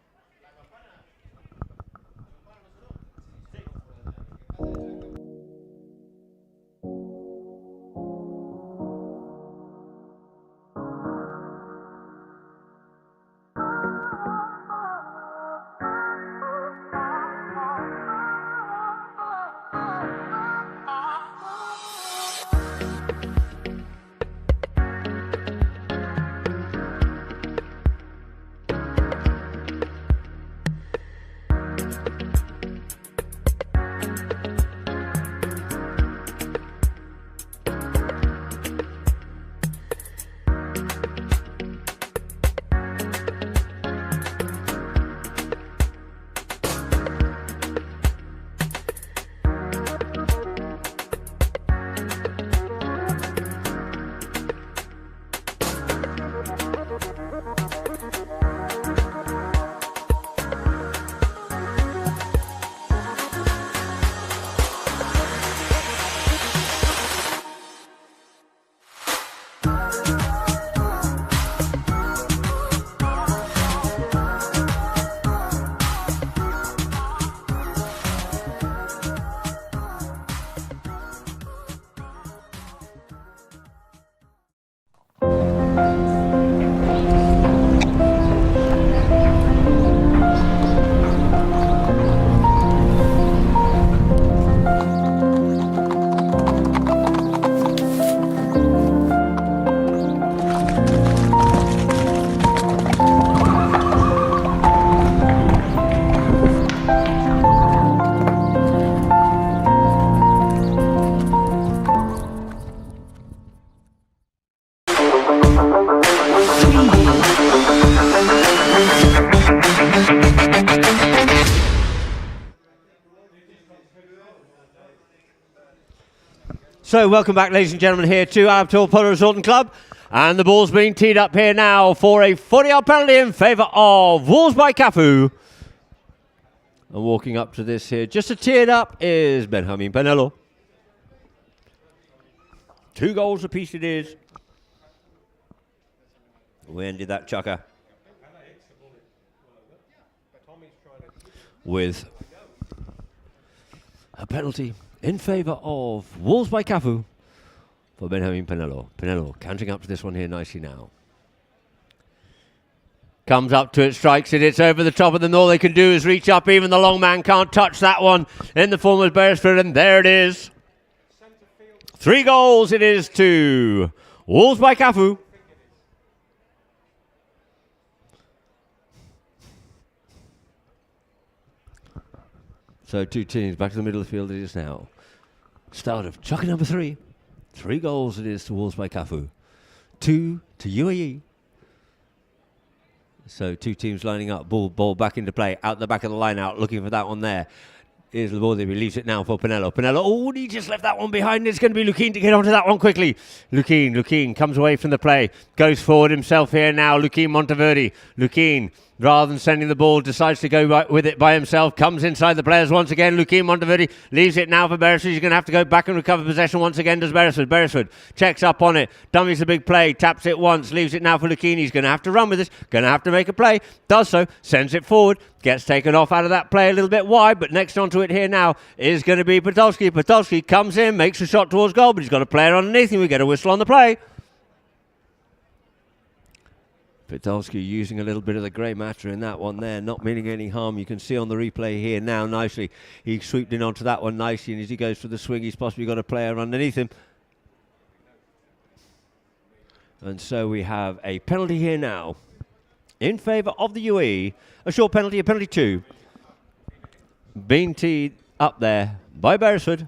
So welcome back, ladies and gentlemen, here to Abtor Polo Resort and Club. And the ball's being teed up here now for a 40-yard penalty in favour of Wolves by Cafu. And walking up to this here, just to tee it up, is Benjamin Penello. 2 goals apiece it is. We ended that chucker with a penalty in favour of Wolves by Cafu for Benjamin Penello. Penello counting up to this one here nicely now. Comes up to it, strikes it, it's over the top of them. All they can do is reach up. Even the long man can't touch that one in the form of Beresford, and there it is. 3 goals it is to Wolves by Cafu. So 2 teams back to the middle of the field it is now. Start of chucker number 3. 3 goals it is to Wolves by Cafu. 2 to UAE. So 2 teams lining up. Ball back into play. Out the back of the line out. Looking for that one there. Here's Laborde. He leaves it now for Penello. Penello. Oh, he just left that one behind. It's going to be Lukin to get onto that one quickly. Lukin comes away from the play. Goes forward himself here now. Lukin Monteverde. Lukin, rather than sending the ball, decides to go with it by himself. Comes inside the players once again. Lukin Monteverde leaves it now for Beresford. He's going to have to go back and recover possession once again. Does Beresford. Beresford checks up on it. Dummies a big play. Taps it once. Leaves it now for Lukin. He's going to have to run with this. Going to have to make a play. Does so. Sends it forward. Gets taken off out of that play a little bit wide, but next onto it here now is going to be Podolski. Podolski comes in, makes a shot towards goal, but he's got a player underneath him. We get a whistle on the play. Podolski using a little bit of the grey matter in that one there, not meaning any harm. You can see on the replay here now nicely. He swooped in onto that one nicely, and as he goes for the swing, he's possibly got a player underneath him. And so we have a penalty here now in favour of the UAE. A short penalty, a penalty 2. Being teed up there by Beresford.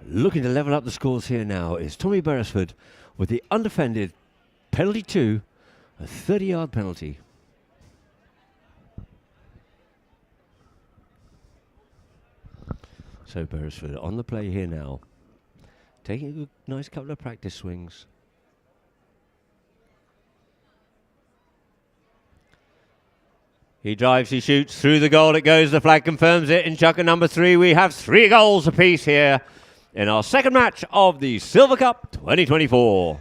Looking to level up the scores here now is Tommy Beresford with the undefended penalty 2, a 30-yard penalty. So Beresford on the play here now, taking a good, nice couple of practice swings. He drives, he shoots through the goal, it goes, the flag confirms it. In chucker number 3, we have 3 goals apiece here in our second match of the Silver Cup 2024.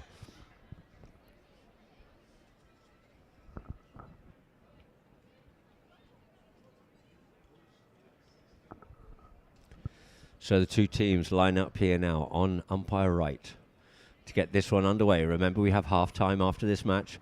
So the 2 teams line up here now on umpire right to get this one underway. Remember, we have half-time after this match.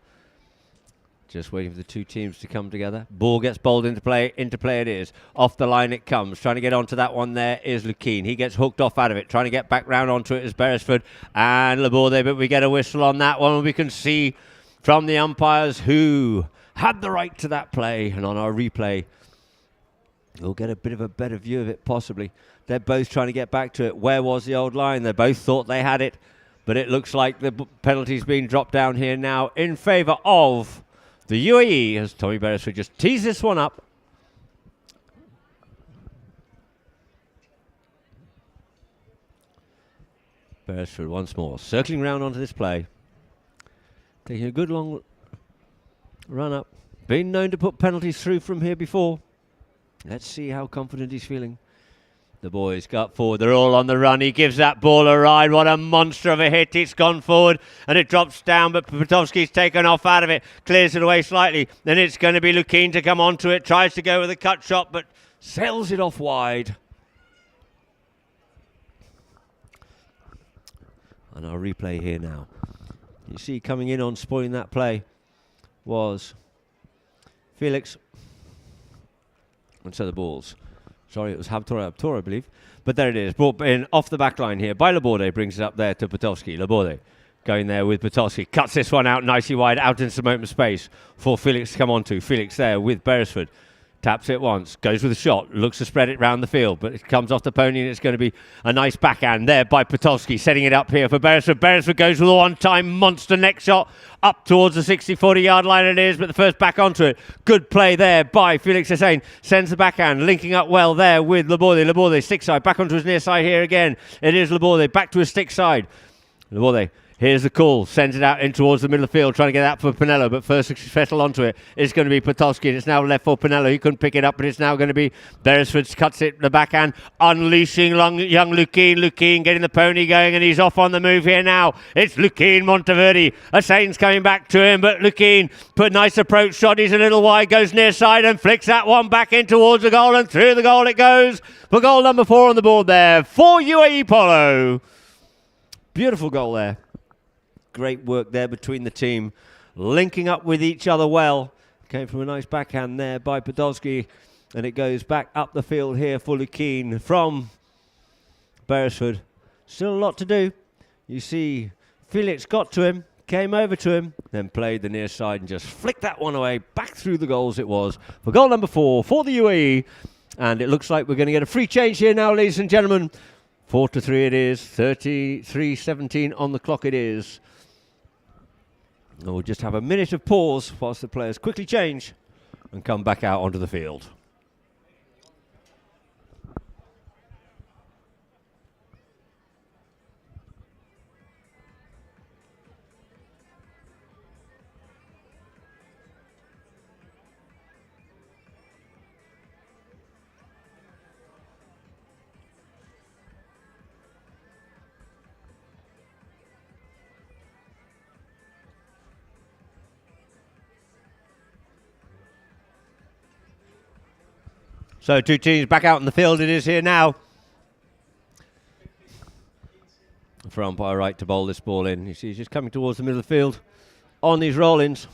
Just waiting for the 2 teams to come together. Ball gets bowled into play. Into play it is. Off the line it comes. Trying to get onto that one there is Lukin. He gets hooked off out of it. Trying to get back round onto it is Beresford and Laborde. But we get a whistle on that one. We can see from the umpires who had the right to that play. And on our replay, we'll get a bit of a better view of it possibly. They're both trying to get back to it. Where was the old line? They both thought they had it. But it looks like the penalty's being dropped down here now in favour of the UAE, as Tommy Beresford just tees this one up. Beresford once more, circling round onto this play. Taking a good long run up. Been known to put penalties through from here before. Let's see how confident he's feeling. The boys got forward. They're all on the run. He gives that ball a ride. What a monster of a hit. It's gone forward and it drops down, but Podolski's taken off out of it. Clears it away slightly. Then it's going to be Lukin to come onto it. Tries to go with a cut shot, but sails it off wide. And our replay here now. You see coming in on spoiling that play was Felix. And so the balls. Sorry, it was Habtor, I believe. But there it is. Brought in off the back line here by Laborde. Brings it up there to Podolski. Laborde going there with Podolski. Cuts this one out nicely wide out into some open space for Felix to come onto. Felix there with Beresford. Taps it once, goes with a shot, looks to spread it round the field, but it comes off the pony and it's going to be a nice backhand there by Potolsky, setting it up here for Beresford. Beresford goes with a one-time monster neck shot up towards the 60-40 yard line it is, but the first back onto it. Good play there by Felix Hussein. Sends the backhand, linking up well there with Laborde. Laborde, stick side, back onto his near side here again. It is Laborde, back to his stick side. Laborde. Here's the call, sends it out in towards the middle of the field, trying to get that for Pinello, but first to settle onto it is going to be Potolsky, and it's now left for Pinello. He couldn't pick it up, but it's now going to be Beresford, cuts it the backhand, unleashing young Lukeen. Lukeen getting the pony going, and he's off on the move here now. It's Lukeen Monteverdi. Hussein's coming back to him, but Lukeen put a nice approach shot. He's a little wide, goes near side and flicks that one back in towards the goal, and through the goal it goes for goal number 4 on the board there for UAE Polo. Beautiful goal there. Great work there between the team, linking up with each other well. Came from a nice backhand there by Podolski, and it goes back up the field here for Lukeen from Beresford. Still a lot to do. You see Felix got to him, came over to him, then played the near side and just flicked that one away. Back through the goals it was for goal number 4 for the UAE. And it looks like we're going to get a free change here now, ladies and gentlemen. 4-3 it is, 33-17 on the clock it is. And we'll just have a minute of pause whilst the players quickly change and come back out onto the field. So 2 teams back out in the field it is here now. For umpire right to bowl this ball in. You see he's just coming towards the middle of the field on these roll-ins.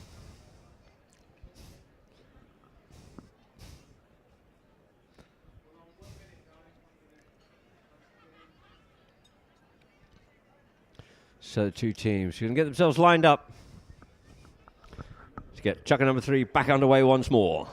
So 2 teams can get themselves lined up to get chucker number 3 back underway once more.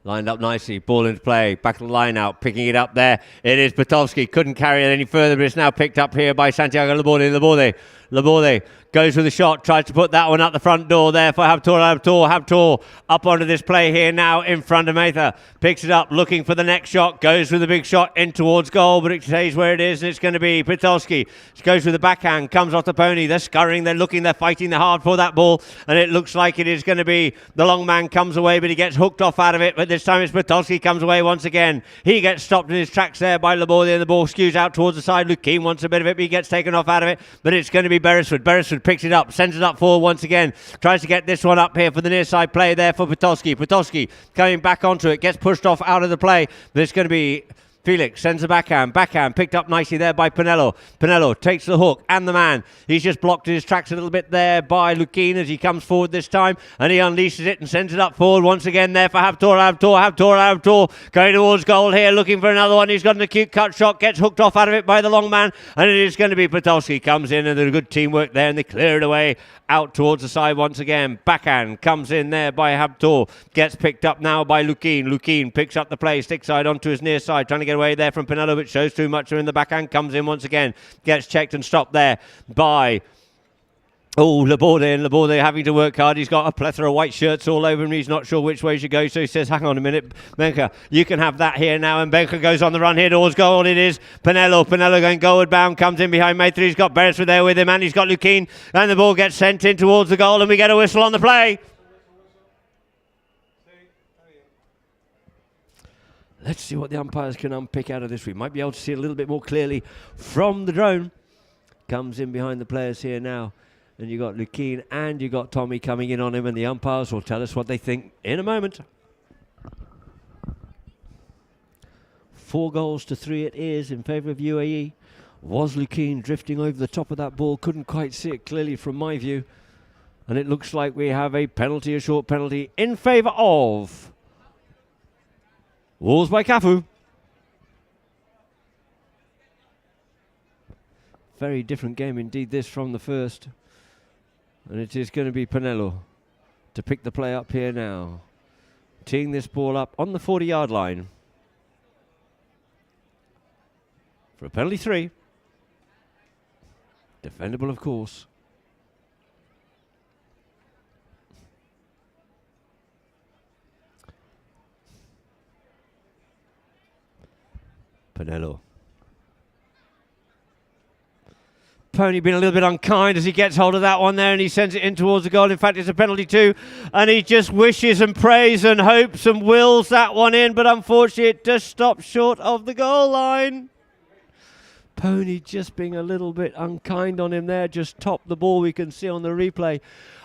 Lined up nicely, ball into play, back to the line out, picking it up there. It is Potolsky, couldn't carry it any further, but it's now picked up here by Santiago Laborde. Laborde goes with the shot, tries to put that one up the front door there for Habtoor up onto this play here now in front of Mather. Picks it up, looking for the next shot, goes with the big shot in towards goal, but it stays where it is, and it's going to be Potolsky. Goes with the backhand, comes off the pony, they're scurrying, they're looking, they're fighting, they're hard for that ball, and it looks like it is going to be the long man comes away, but he gets hooked off out of it, but this time it's Potolsky comes away once again. He gets stopped in his tracks there by Laborde, and the ball skews out towards the side. Lukeen wants a bit of it, but he gets taken off out of it, but it's going to be Beresford. Beresford picks it up, sends it up forward once again, tries to get this one up here for the near side play there for Potolsky. Potolsky coming back onto it, gets pushed off out of the play, but it's going to be Felix, sends the backhand picked up nicely there by Pinello. Pinello takes the hook and the man. He's just blocked in his tracks a little bit there by Lukeen as he comes forward this time, and he unleashes it and sends it up forward once again there for Habtoor going towards goal here, looking for another one. He's got an acute cut shot, gets hooked off out of it by the long man, and it is going to be Potolsky. Comes in, and there's a good teamwork there, and they clear it away out towards the side once again. Backhand comes in there by Habtoor, gets picked up now by Lukeen. Lukeen picks up the play, stick side onto his near side, trying to get away there from Pinello, but shows too much in the backhand. Comes in once again, gets checked and stopped there by Laborde, and Laborde having to work hard. He's got a plethora of white shirts all over him. He's not sure which way he should go, so he says, hang on a minute, Benka, you can have that here now. And Benka goes on the run here towards goal. It is Pinello going goalward bound, comes in behind Mather. He's got Beresford there with him, and he's got Lukeen, and the ball gets sent in towards the goal, and we get a whistle on the play. Let's see what the umpires can unpick out of this. We might be able to see it a little bit more clearly from the drone. Comes in behind the players here now. And you got Lukeen and you got Tommy coming in on him, and the umpires will tell us what they think in a moment. 4-3 it is in favour of UAE. Was Lukeen drifting over the top of that ball? Couldn't quite see it clearly from my view. And it looks like we have a penalty, a short penalty, in favour of Wolves by Cafu. Very different game indeed this from the first. And it is going to be Pinello to pick the play up here now. teeing this ball up on the 40-yard line for a penalty 3. Defendable, of course. Pinello. Pony being a little bit unkind as he gets hold of that one there and he sends it in towards the goal. In fact, it's a penalty 2, and he just wishes and prays and hopes and wills that one in, but unfortunately it just stops short of the goal line. Pony just being a little bit unkind on him there, just topped the ball, we can see on the replay,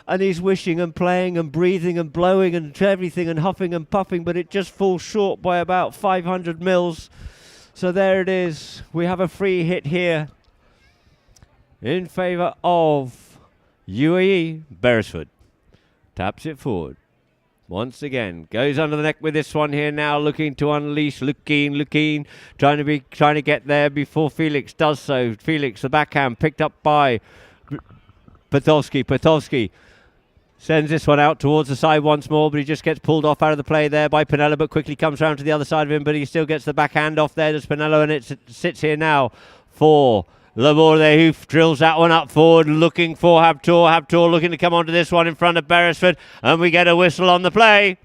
and he's wishing and playing and breathing and blowing and everything and huffing and puffing, but it just falls short by about 500 mils. So there it is. We have a free hit here in favour of UAE. Beresford taps it forward. Once again, goes under the neck with this one here now, looking to unleash Lukeen, trying to get there before Felix does so. Felix, the backhand, picked up by Patowski sends this one out towards the side once more, but he just gets pulled off out of the play there by Pinello, but quickly comes round to the other side of him, but he still gets the backhand off there. There's Pinello, and it sits here now for Laborde, who drills that one up forward, looking for Habtoor. Habtoor looking to come onto this one in front of Beresford, and we get a whistle on the play.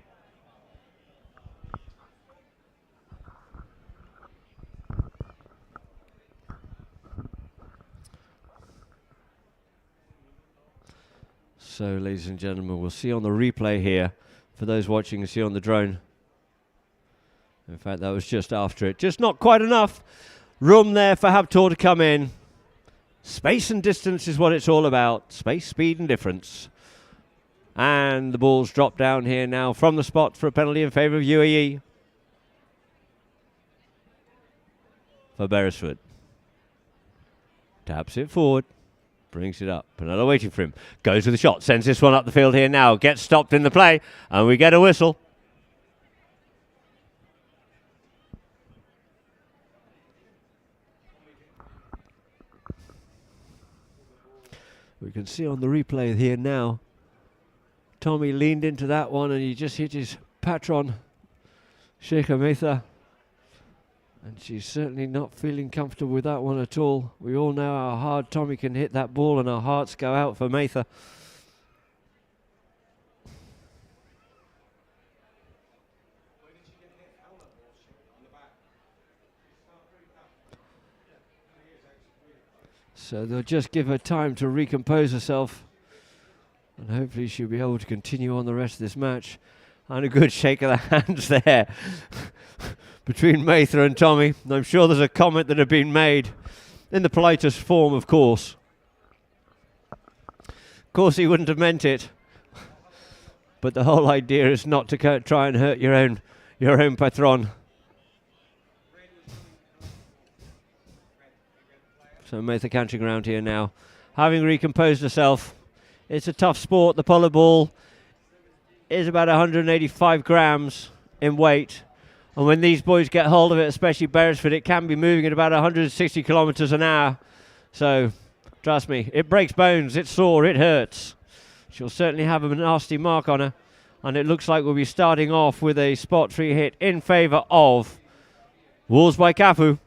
So, ladies and gentlemen, we'll see on the replay here, for those watching, see on the drone. In fact, that was just after it. Just not quite enough room there for Habtoor to come in. Space and distance is what it's all about. Space, speed and difference. And the ball's dropped down here now from the spot for a penalty in favour of UAE. For Beresford. Taps it forward. Brings it up. Pinello waiting for him. Goes with the shot. Sends this one up the field here now. Gets stopped in the play. And we get a whistle. We can see on the replay here now, Tommy leaned into that one and he just hit his patron, Sheikha Metha. And she's certainly not feeling comfortable with that one at all. We all know how hard Tommy can hit that ball, and our hearts go out for Metha. So they'll just give her time to recompose herself, and hopefully she'll be able to continue on the rest of this match. And a good shake of the hands there between Mather and Tommy. I'm sure there's a comment that had been made in the politest form, of course. Of course, he wouldn't have meant it. But the whole idea is not to try and hurt your own patron. So Mather cantering around here now, having recomposed herself. It's a tough sport. The polo ball is about 185 grams in weight. And when these boys get hold of it, especially Beresford, it can be moving at about 160 kilometres an hour. So, trust me, it breaks bones, it's sore, it hurts. She'll certainly have a nasty mark on her. And it looks like we'll be starting off with a spot free hit in favour of Wolves by Cafu.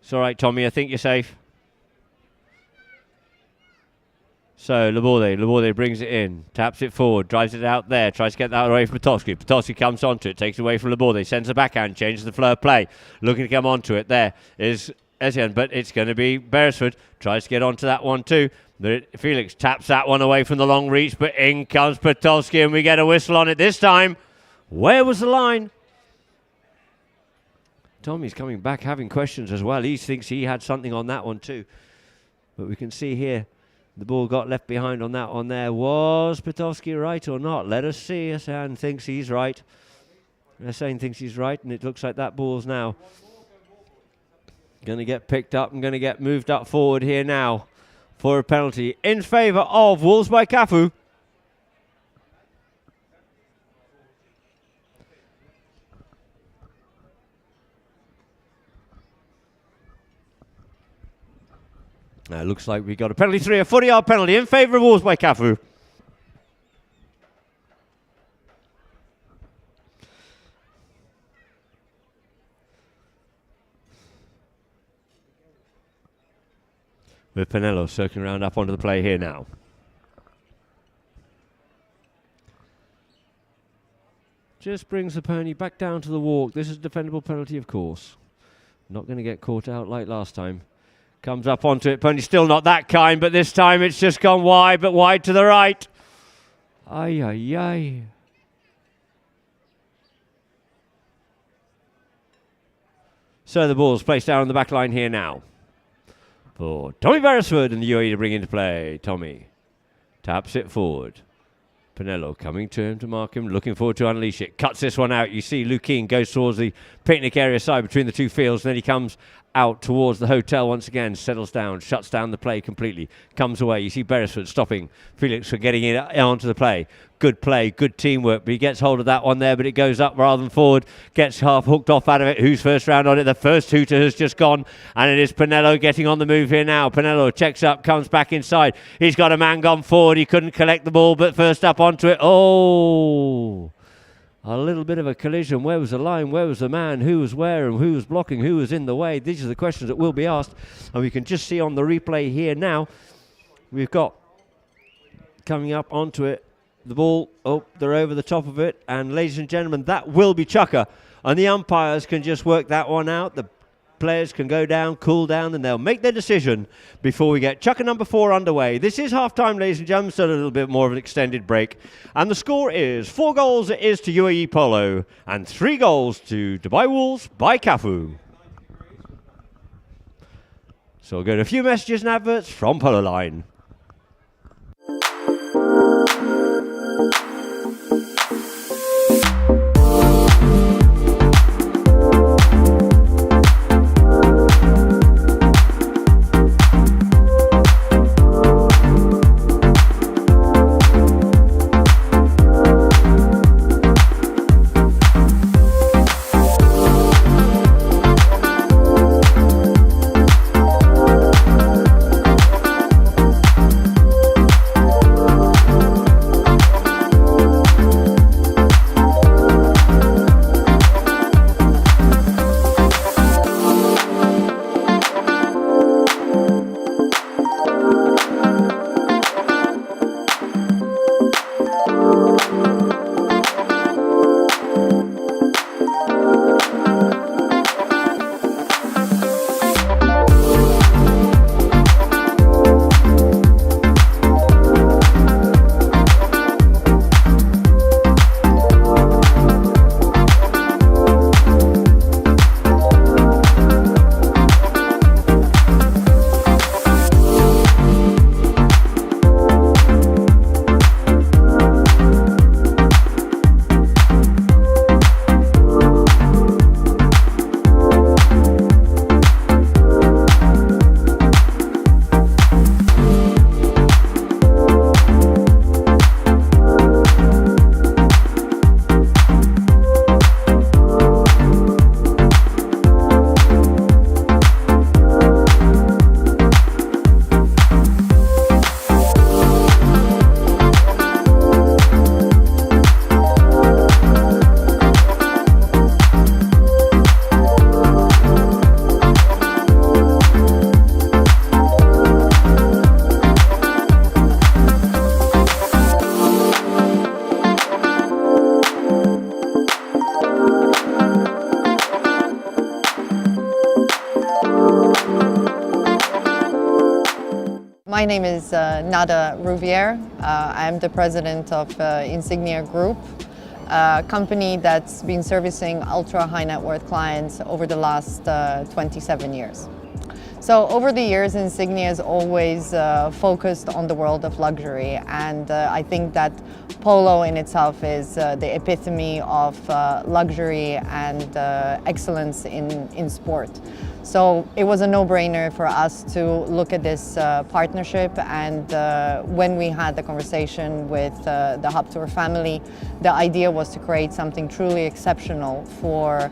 It's all right, Tommy, I think you're safe. So Laborde brings it in, taps it forward, drives it out there, tries to get that away from Patowski. Patowski comes onto it, takes it away from Laborde, sends a backhand, changes the flow of play, looking to come onto it. There is Etienne, but it's going to be Beresford, tries to get onto that one too. Felix taps that one away from the long reach, but in comes Patowski and we get a whistle on it this time. Where was the line? Tommy's coming back having questions as well. He thinks he had something on that one too. But we can see here, the ball got left behind on that one there. Was Patowski right or not? Let us see. Hassan thinks he's right. Hassan thinks he's right, and it looks like that ball's now going to get picked up and going to get moved up forward here now for a penalty in favour of Wolves by Cafu. Looks like we got a penalty 3, a 40-yard penalty in favour of Wolves by Cafu. With Pinello circling around up onto the play here now. Just brings the pony back down to the walk. This is a defendable penalty, of course. Not going to get caught out like last time. Comes up onto it. Pony's still not that kind, but this time it's just gone wide, but wide to the right. Ay, ay, ay. So the ball's placed down on the back line here now. For Tommy Beresford in the UAE to bring into play. Tommy taps it forward. Pinello coming to him to mark him, looking forward to unleash it. Cuts this one out. You see Lukeen goes towards the picnic area side between the two fields, and then he comes out towards the hotel once again, settles down, shuts down the play completely, comes away. You see Beresford stopping Felix from getting it onto the play. Good play, good teamwork, but he gets hold of that one there, but it goes up rather than forward, gets half hooked off out of it. Who's first round on it? The first hooter has just gone, and it is Pinello getting on the move here now. Pinello checks up, comes back inside. He's got a man gone forward. He couldn't collect the ball, but first up onto it. Oh! A little bit of a collision. Where was the line? Where was the man? Who was where and who was blocking? Who was in the way? These are the questions that will be asked. And we can just see on the replay here now, we've got coming up onto it, the ball. Oh, they're over the top of it. And ladies and gentlemen, that will be chucker. And the umpires can just work that one out. The players can go down, cool down, and they'll make their decision before we get chucker number 4 underway. This is half-time, ladies and gentlemen, so a little bit more of an extended break. And the score is 4 goals it is to UAE Polo and 3 goals to Dubai Wolves by Cafu. So we'll go to a few messages and adverts from Polo Line. My name is Nada Rouvière. I'm the president of Insignia Group, a company that's been servicing ultra high net worth clients over the last 27 years. So over the years, Insignia has always focused on the world of luxury, and I think that polo in itself is the epitome of luxury and excellence in sport. So it was a no-brainer for us to look at this partnership, and when we had the conversation with the Hub Tour family, the idea was to create something truly exceptional for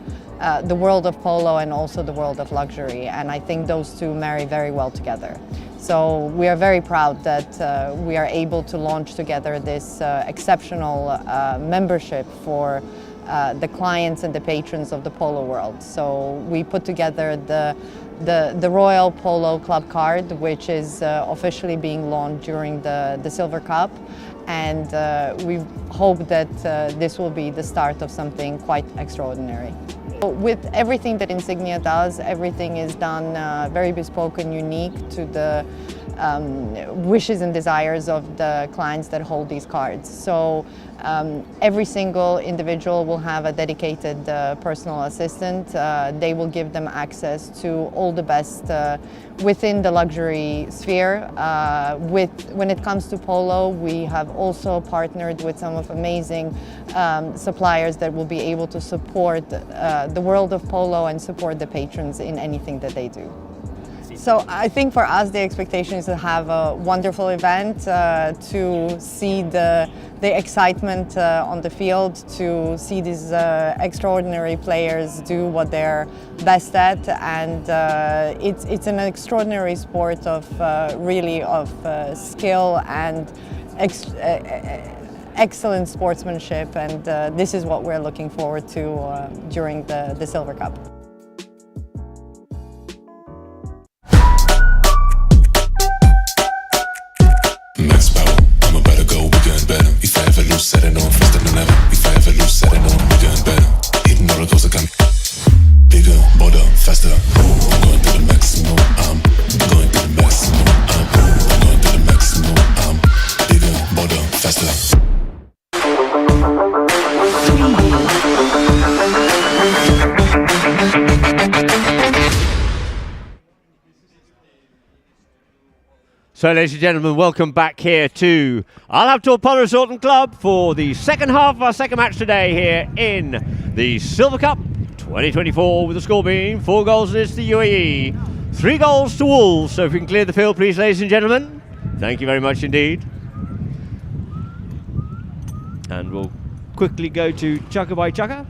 the world of polo and also the world of luxury, and I think those two marry very well together. So we are very proud that we are able to launch together this exceptional membership for the clients and the patrons of the polo world. So we put together the Royal Polo Club card, which is officially being launched during the Silver Cup, and we hope that this will be the start of something quite extraordinary. With everything that Insignia does, everything is done very bespoke and unique to the wishes and desires of the clients that hold these cards. So every single individual will have a dedicated personal assistant. They will give them access to all the best within the luxury sphere. When it comes to polo, we have also partnered with some of amazing suppliers that will be able to support the world of polo and support the patrons in anything that they do. So I think for us the expectation is to have a wonderful event, to see the excitement on the field, to see these extraordinary players do what they're best at, and it's an extraordinary sport of really of skill and excellent sportsmanship, and this is what we're looking forward to during the Silver Cup. Max power, I'm about to go bigger and better. If I ever lose, set it on faster than ever. If I ever lose, set it on bigger and better. Hitting roller coaster coming bigger, bolder, faster. I'm going to the maximum. I'm going to the maximum. I'm going to the maximum. I'm bigger, bolder, faster. So, ladies and gentlemen, welcome back here to Al Habtoor Polo Resort and Club for the second half of our second match today here in the Silver Cup 2024, with the score being 4 goals against the UAE, 3 goals to Wolves. So if we can clear the field, please, ladies and gentlemen. Thank you very much indeed. And we'll quickly go to Chukka by Chukka.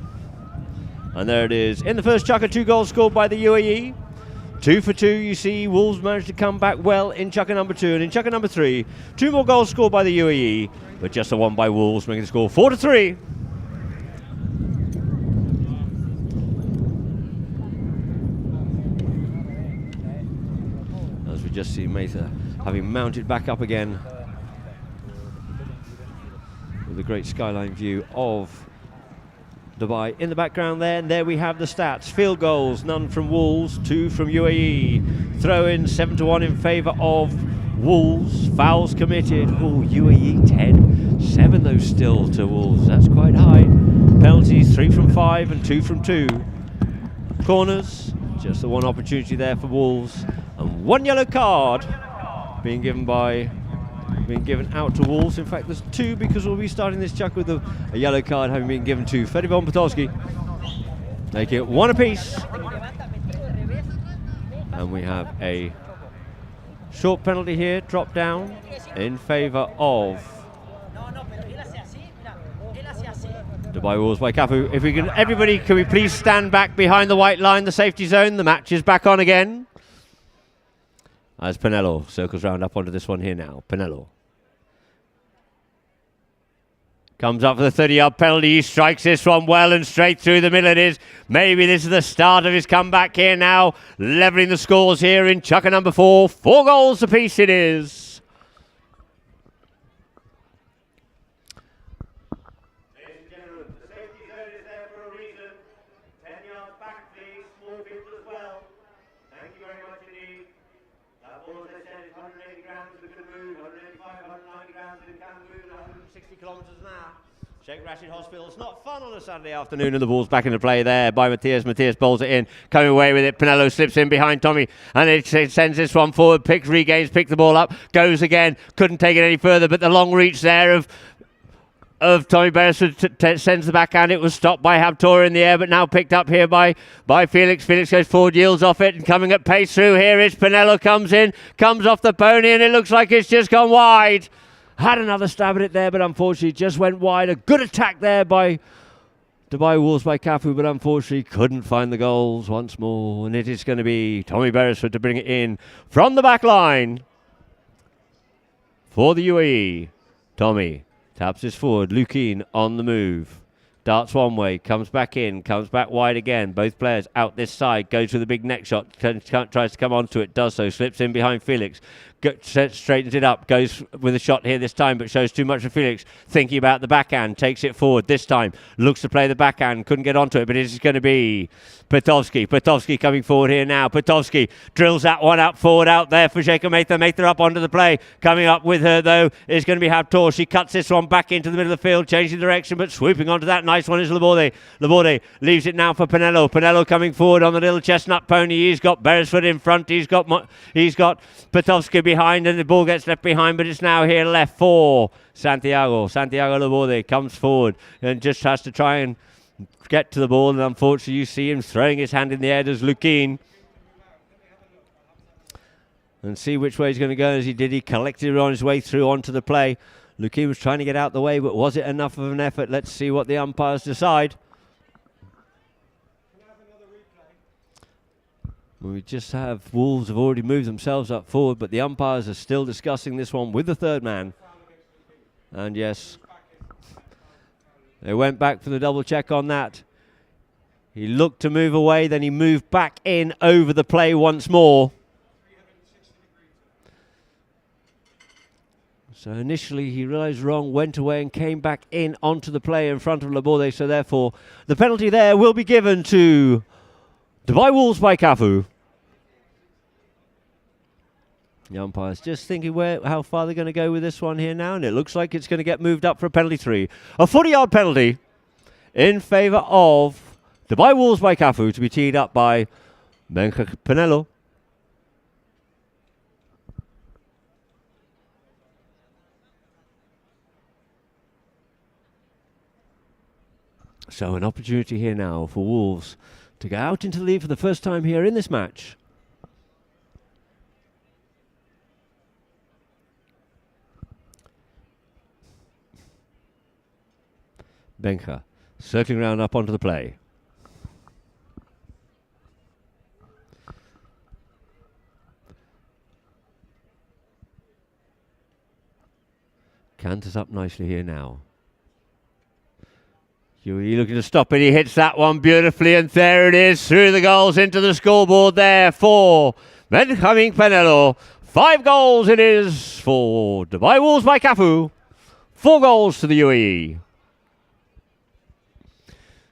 And there it is. In the first Chukka, 2 goals scored by the UAE. 2 for 2, you see Wolves managed to come back well in Chukka number 2, and in Chukka number 3, 2 more goals scored by the UAE, but just the one by Wolves, making the score 4-3. As we just see Matha having mounted back up again with a great skyline view of Dubai in the background there, and there we have the stats. Field goals, none from Wolves, 2 from UAE. Throw-in, 7-1 in favour of Wolves. Fouls committed, UAE 10. 7 though still to Wolves, that's quite high. Penalties, 3 from 5 and 2 from 2. Corners, just the one opportunity there for Wolves. And 1 yellow card being given out to Wolves. In fact, there's 2, because we'll be starting this chuck with a yellow card having been given to Fedor Potowski. Make it 1 apiece. And we have a short penalty here, drop down in favour of Dubai Wolves by Cafu. If we can, everybody, can we please stand back behind the white line, the safety zone? The match is back on again. As Pinello circles round up onto this one here now. Pinello comes up for the 30-yard penalty. He strikes this one well and straight through the middle it is. Maybe this is the start of his comeback here now. Levelling the scores here in Chukka number 4. 4 goals apiece it is. Ladies and gentlemen, the safety zone is there for a reason. 10 yards back, please. Small people as well. Thank you very much indeed. That ball, as I said, is 180 grams if it can move, 185, 190 grams if it can move, 160 kilometres an hour. Sheikh Rashid Hospital. It's not fun on a Saturday afternoon, and the ball's back into play there by Matthias. Matthias bowls it in, coming away with it. Pinello slips in behind Tommy, and it sends this one forward. Regains, picks the ball up, goes again. Couldn't take it any further, but the long reach there of Tommy Beresford sends the backhand. It was stopped by Habtoor in the air, but now picked up here by Felix. Felix goes forward, yields off it, and coming at pace through here is Pinello. Comes in, comes off the pony, and it looks like it's just gone wide. Had another stab at it there, but unfortunately just went wide. A good attack there by Dubai Wolves by Cafu, but unfortunately couldn't find the goals once more. And it is going to be Tommy Beresford to bring it in from the back line. for the UAE. Tommy taps this forward. Lukeen on the move. Darts one way, comes back in, comes back wide again. Both players out this side, goes for the big neck shot, tries to come onto it, does so, slips in behind Felix, straightens it up, goes with a shot here this time, but shows too much for Felix. Thinking about the backhand, takes it forward this time, looks to play the backhand, couldn't get onto it, but it's going to be Petovsky. Petovsky coming forward here now. Petovsky drills that one up forward out there for Jacob Mather. Mather up onto the play. Coming up with her, though, is going to be Habtor. She cuts this one back into the middle of the field, changing direction, but swooping onto that nice one is Laborde. Laborde leaves it now for Pinello. Pinello coming forward on the little chestnut pony. He's got Beresford in front. He's got Petovsky behind, and the ball gets left behind, but it's now here left for Santiago. Santiago Laborde comes forward and just has to try and get to the ball, and unfortunately you see him throwing his hand in the air as Lukeen. And see which way he's going to go. As he did, he collected it on his way through onto the play. Lukeen was trying to get out the way, but was it enough of an effort? Let's see what the umpires decide. We just have Wolves have already moved themselves up forward, but the umpires are still discussing this one with the third man. And yes, they went back for the double check on that. He looked to move away, then he moved back in over the play once more. So initially he realised wrong, went away and came back in onto the play in front of Laborde. So therefore the penalty there will be given to Dubai Wolves by Cafu. The umpire's just thinking how far they're going to go with this one here now, and it looks like it's going to get moved up for a penalty 3. A 40-yard penalty in favour of Dubai Wolves by Cafu to be teed up by Benja Pinello. So an opportunity here now for Wolves to go out into the lead for the first time here in this match. Benja circling round up onto the play. Canters up nicely here now. Huey looking to stop it. He hits that one beautifully, and there it is through the goals into the scoreboard there for Benjamin Pinello. 5 goals it is for Dubai Wolves by Cafu. 4 goals to the UAE.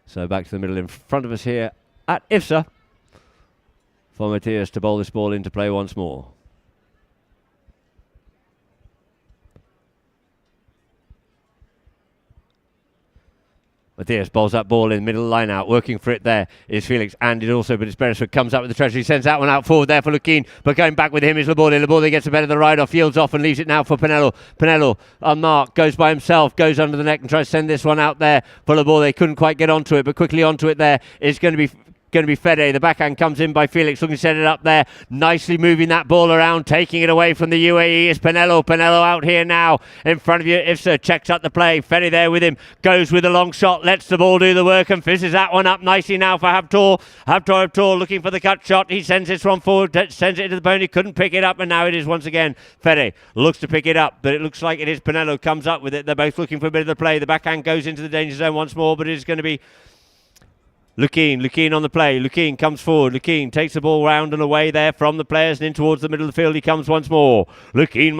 So back to the middle in front of us here at IFSA for Matthias to bowl this ball into play once more. Matthias bowls that ball in middle line out. Working for it there is Felix, and it also, but it's Beresford comes up with the treasury, sends that one out forward there for Lukeen, but going back with him is Laborde. Laborde gets a bit of the ride off, yields off and leaves it now for Pinello. Pinello unmarked, goes by himself, goes under the neck and tries to send this one out there for Laborde. Couldn't quite get onto it, but quickly onto it there is going to be Fede. The backhand comes in by Felix, looking to set it up there, nicely moving that ball around, taking it away from the UAE is Pinello. Pinello out here now in front of you. Ifsa checks up the play, Fede there with him, goes with a long shot, lets the ball do the work and fizzes that one up nicely now for Habtor. Habtor looking for the cut shot. He sends this one forward, sends it into the pony, couldn't pick it up, and now it is once again Fede looks to pick it up, but it looks like it is Pinello comes up with it. They're both looking for a bit of the play. The backhand goes into the danger zone once more, but it is going to be Lukeen on the play. Lukeen comes forward. Lukeen takes the ball round and away there from the players and in towards the middle of the field. He comes once more. Lukeen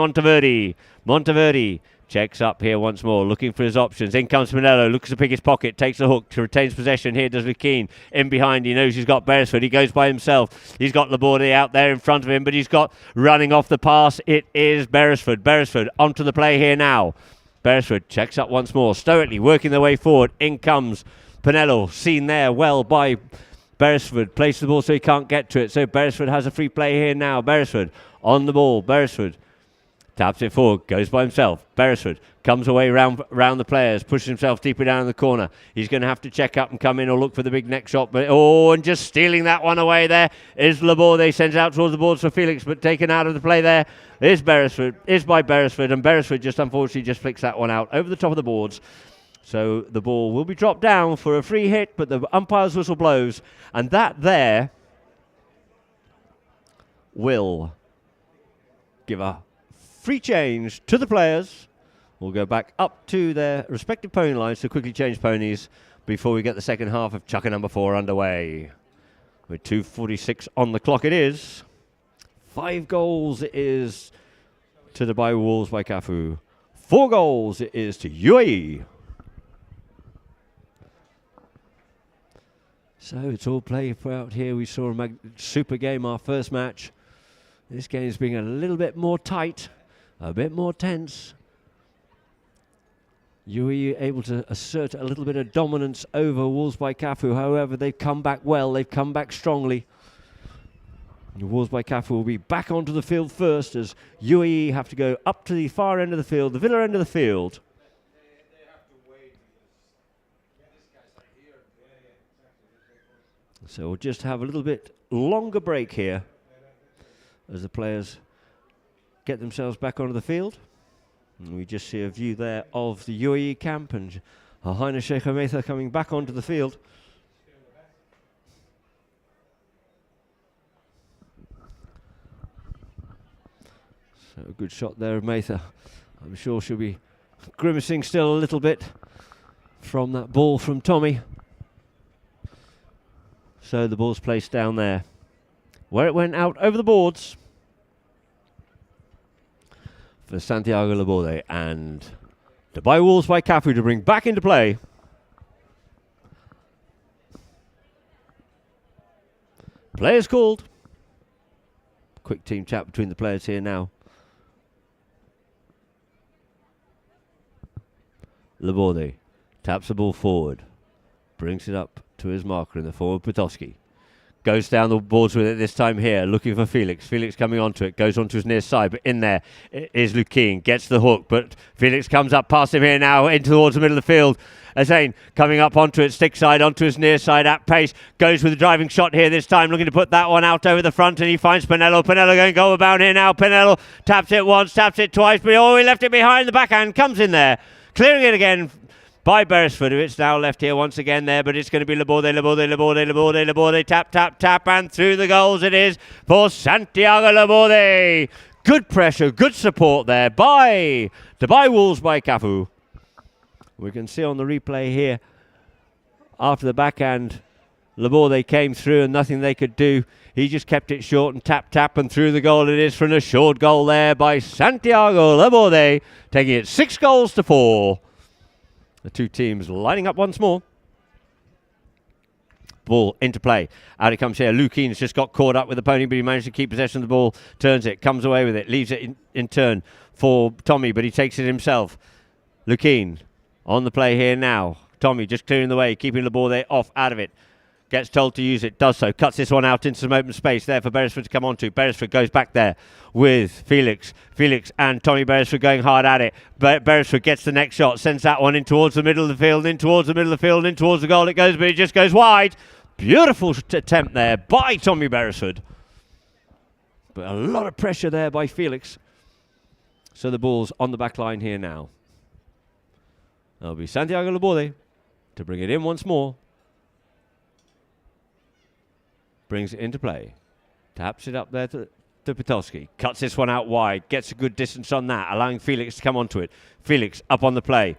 Monteverde checks up here once more, looking for his options. In comes Pinello, looks to pick his pocket, takes the hook, retains possession. Here does Lukeen. In behind, he knows he's got Beresford. He goes by himself. He's got Laborde out there in front of him, but he's got running off the pass. It is Beresford. Beresford onto the play here now. Beresford checks up once more, stoically working their way forward. In comes Pinello, seen there well by Beresford, places the ball so he can't get to it. So Beresford has a free play here now. Beresford on the ball. Beresford taps it forward, goes by himself. Beresford comes away round the players, pushes himself deeper down in the corner. He's going to have to check up and come in or look for the big neck shot. But and just stealing that one away there is Laborde. Sends out towards the boards for Felix, but taken out of the play there is by Beresford, and Beresford just unfortunately just flicks that one out over the top of the boards. So the ball will be dropped down for a free hit, but the umpire's whistle blows, and that there will give a free change to the players. We'll go back up to their respective pony lines to quickly change ponies before we get the second half of Chukka number 4 underway. With 2:46 on the clock it is. 5 goals it is to Dubai Wolves by Cafu. 4 goals it is to UAE. So it's all played out here. We saw a super game our first match. This game's being a little bit more tight, a bit more tense. UAE able to assert a little bit of dominance over Wolves by Cafu. However, they've come back well. They've come back strongly. The Wolves by Cafu will be back onto the field first as UAE have to go up to the far end of the field, the Villa end of the field. So we'll just have a little bit longer break here as the players get themselves back onto the field. And we just see a view there of the UAE camp and Haina Sheikh Hametha coming back onto the field. So a good shot there of Matha. I'm sure she'll be grimacing still a little bit from that ball from Tommy. So the ball's placed down there, where it went out over the boards for Santiago Laborde, and Dubai Wolves by Cafu to bring back into play. Players called. Quick team chat between the players here now. Laborde taps the ball forward, brings it up to his marker in the form of Potowski. Goes down the boards with it this time here, looking for Felix. Felix coming onto it, goes onto his near side, but in there is Lukien, gets the hook, but Felix comes up past him here now, into towards the middle of the field. Azane coming up onto it, stick side, onto his near side at pace, goes with a driving shot here this time, looking to put that one out over the front, and he finds Pinello. Pinello going goal about here now. Pinello taps it once, taps it twice, but he left it behind the backhand, comes in there, clearing it again by Beresford. It's now left here once again there, but it's going to be Laborde, tap, tap, tap, and through the goals it is for Santiago Laborde. Good pressure, good support there by Dubai Wolves by Cafu. We can see on the replay here, after the backhand, Laborde came through and nothing they could do. He just kept it short and tap, tap, and through the goal it is for an assured goal there by Santiago Laborde, taking it 6-4. The two teams lining up once more. Ball into play. Out it comes here. Lukeen's just got caught up with the pony, but he managed to keep possession of the ball. Turns it, comes away with it, leaves it in turn for Tommy, but he takes it himself. Lukeen on the play here now. Tommy just clearing the way, keeping the ball there off, out of it. Gets told to use it, does so. Cuts this one out into some open space there for Beresford to come onto. Beresford goes back there with Felix. Felix and Tommy Beresford going hard at it. Beresford gets the next shot, sends that one in towards the middle of the field, in towards the middle of the field, in towards the goal it goes, but it just goes wide. Beautiful attempt there by Tommy Beresford. But a lot of pressure there by Felix. So the ball's on the back line here now. That'll be Santiago Laborde to bring it in once more. Brings it into play. Taps it up there to Potowski. Cuts this one out wide. Gets a good distance on that, allowing Felix to come onto it. Felix up on the play.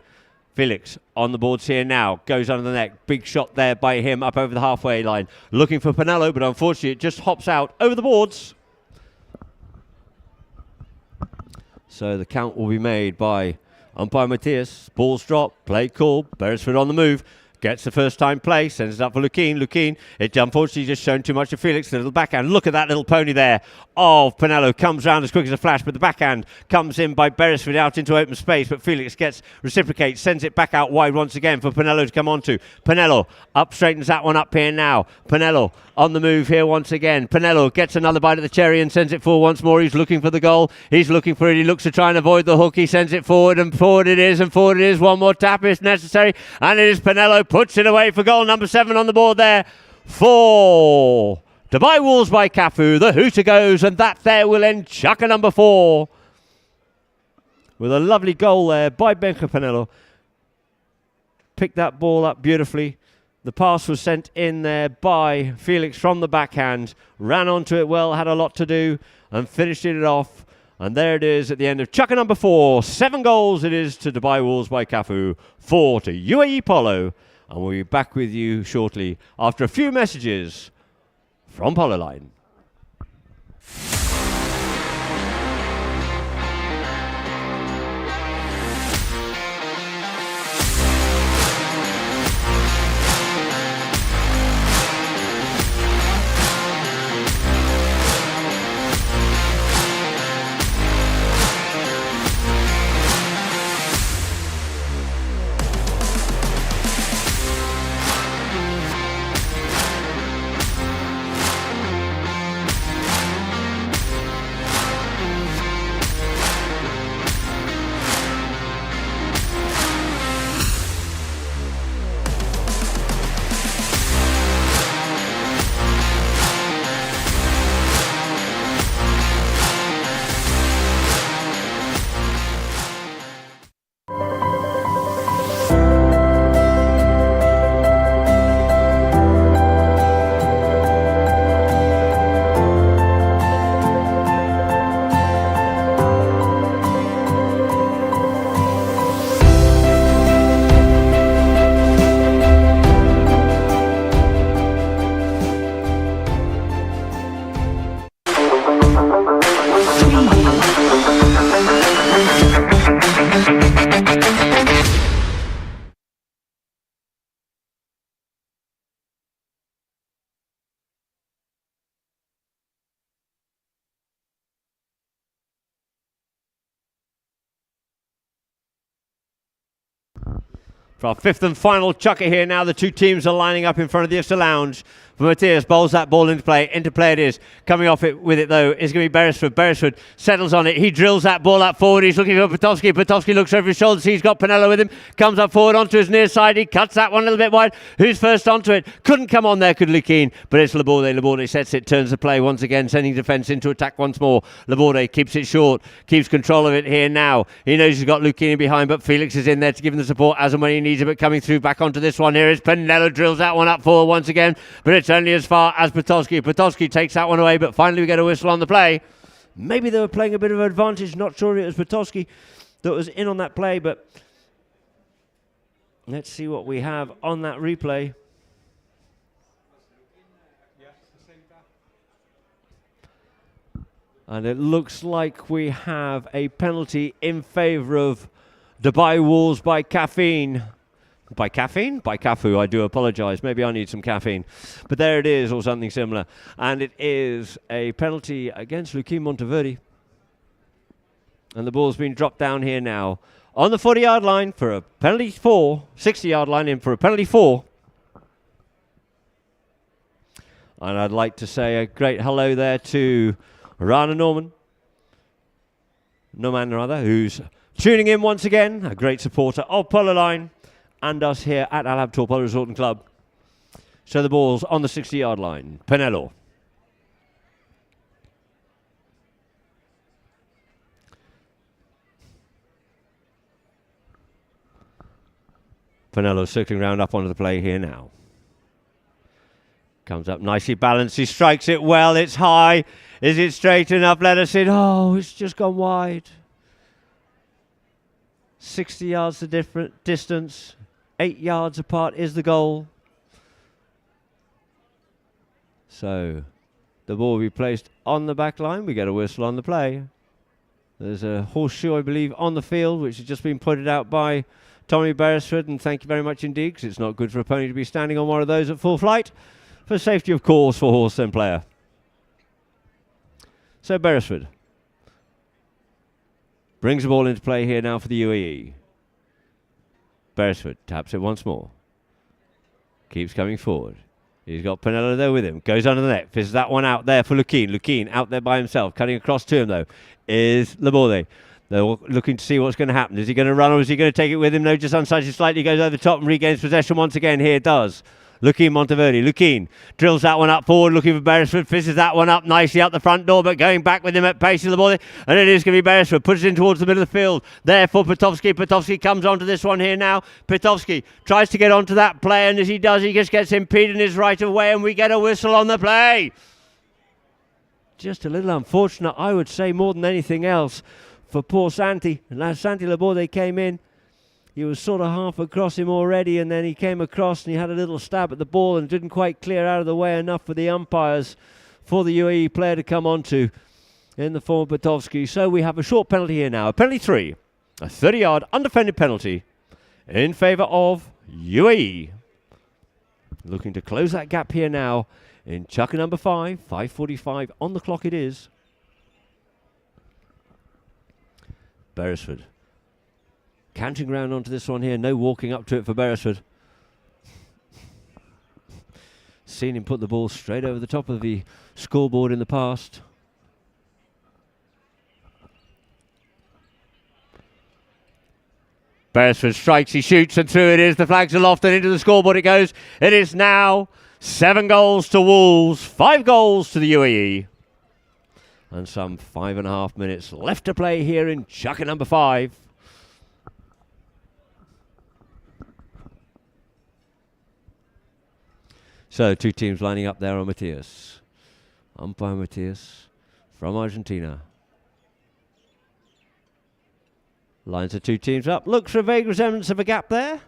Felix on the boards here now. Goes under the neck. Big shot there by him up over the halfway line. Looking for Pinello, but unfortunately it just hops out over the boards. So the count will be made by umpire Matthias. Balls drop. Play call. Beresford on the move. Gets the first time play, sends it up for Lukien. Lukien, it unfortunately just shown too much to Felix. The little backhand. Look at that little pony there of Pinello. Comes round as quick as a flash, but the backhand comes in by Beresford out into open space. But Felix reciprocates, sends it back out wide once again for Pinello to come onto. Pinello up, straightens that one up here now. Pinello on the move here once again. Pinello gets another bite of the cherry and sends it forward once more. He's looking for the goal. He's looking for it. He looks to try and avoid the hook. He sends it forward, and forward it is, and forward it is. One more tap if necessary, and it is Pinello. Puts it away for goal number 7 on the board there for Dubai Wolves by Cafu. The hooter goes, and that there will end Chukka number 4 with a lovely goal there by Benja Pinello. Picked that ball up beautifully. The pass was sent in there by Felix from the backhand. Ran onto it well, had a lot to do, and finished it off And there it is at the end of chukker number 4. 7 goals it is to Dubai Wolves by Cafu, 4 to UAE Polo. And we'll be back with you shortly after a few messages from Polo Line. For our 5th and final chukker here now, the two teams are lining up in front of the Ista Lounge. For Matthias, bowls that ball into play. Into play it is. Coming off it with it, though, is going to be Beresford. Beresford settles on it. He drills that ball up forward. He's looking for Potowski. Potowski looks over his shoulders. He's got Pinello with him. Comes up forward onto his near side. He cuts that one a little bit wide. Who's first onto it? Couldn't come on there, could Lukien. But it's Laborde. Laborde sets it, turns the play once again, sending defence into attack once more. Laborde keeps it short, keeps control of it here now. He knows he's got Lukien behind, but Felix is in there to give him the support as and when he needs it. But coming through back onto this one here is Pinello. Drills that one up forward once again, but it's only as far as Potowski. Potowski takes that one away, but finally we get a whistle on the play. Maybe they were playing a bit of advantage. Not sure it was Potowski that was in on that play, but let's see what we have on that replay. And it looks like we have a penalty in favour of Dubai Wolves by caffeine. By caffeine? By Cafu, I do apologise. Maybe I need some caffeine. But there it is, or something similar. And it is a penalty against Lukien Monteverde. And the ball's been dropped down here now on the 40-yard line for a penalty 4. 60-yard line in for a penalty 4. And I'd like to say a great hello there to Rana Norman, who's tuning in once again, a great supporter of Polo Line and us here at Al Habtoor Polo Resort and Club. So the ball's on the 60-yard line. Pinello. Pinello circling round up onto the play here now. Comes up nicely balanced. He strikes it well. It's high. Is it straight enough? Let us in. Oh, it's just gone wide. 60 yards the different distance. 8 yards apart is the goal. So the ball will be placed on the back line. We get a whistle on the play. There's a horseshoe, I believe, on the field, which has just been pointed out by Tommy Beresford. And thank you very much indeed, because it's not good for a pony to be standing on one of those at full flight. For safety, of course, for horse and player. So Beresford brings the ball into play here now for the UAE. Beresford taps it once more. Keeps coming forward. He's got Pinello there with him. Goes under the net. Fizzes that one out there for Lukien. Lukien out there by himself. Cutting across to him, though, is Laborde. They're looking to see what's going to happen. Is he going to run or is he going to take it with him? No, just unsighted slightly. Goes over the top and regains possession once again. Here it does. Lukien Monteverde. Lukien drills that one up forward, looking for Beresford. Fizzes that one up nicely out the front door, but going back with him at pace to the ball. And it is going to be Beresford. Puts it in towards the middle of the field. There for Potowski. Potowski comes onto this one here now. Potowski tries to get onto that play, and as he does, he just gets impeded in his right of way, and we get a whistle on the play. just a little unfortunate, I would say, more than anything else, for poor Santi. And as Santi Laborde came in, he was sort of half across him already, and then he came across and he had a little stab at the ball and didn't quite clear out of the way enough for the umpires for the UAE player to come onto in the form of Batovsky. So we have a short penalty here now. A penalty 3, a 30-yard undefended penalty in favour of UAE. Looking to close that gap here now in chukker number 5. 5:45 on the clock it is. Beresford canting round onto this one here. No walking up to it for Beresford. Seen him put the ball straight over the top of the scoreboard in the past. Beresford strikes, he shoots, and through it is. The flags aloft and into the scoreboard it goes. It is now 7 goals to Wolves, 5 goals to the UAE. And some 5.5 minutes left to play here in chukker number 5. So 2 teams lining up there on Matthias. Umpire Matthias from Argentina. Lines the 2 teams up. Looks for a vague resemblance of a gap there.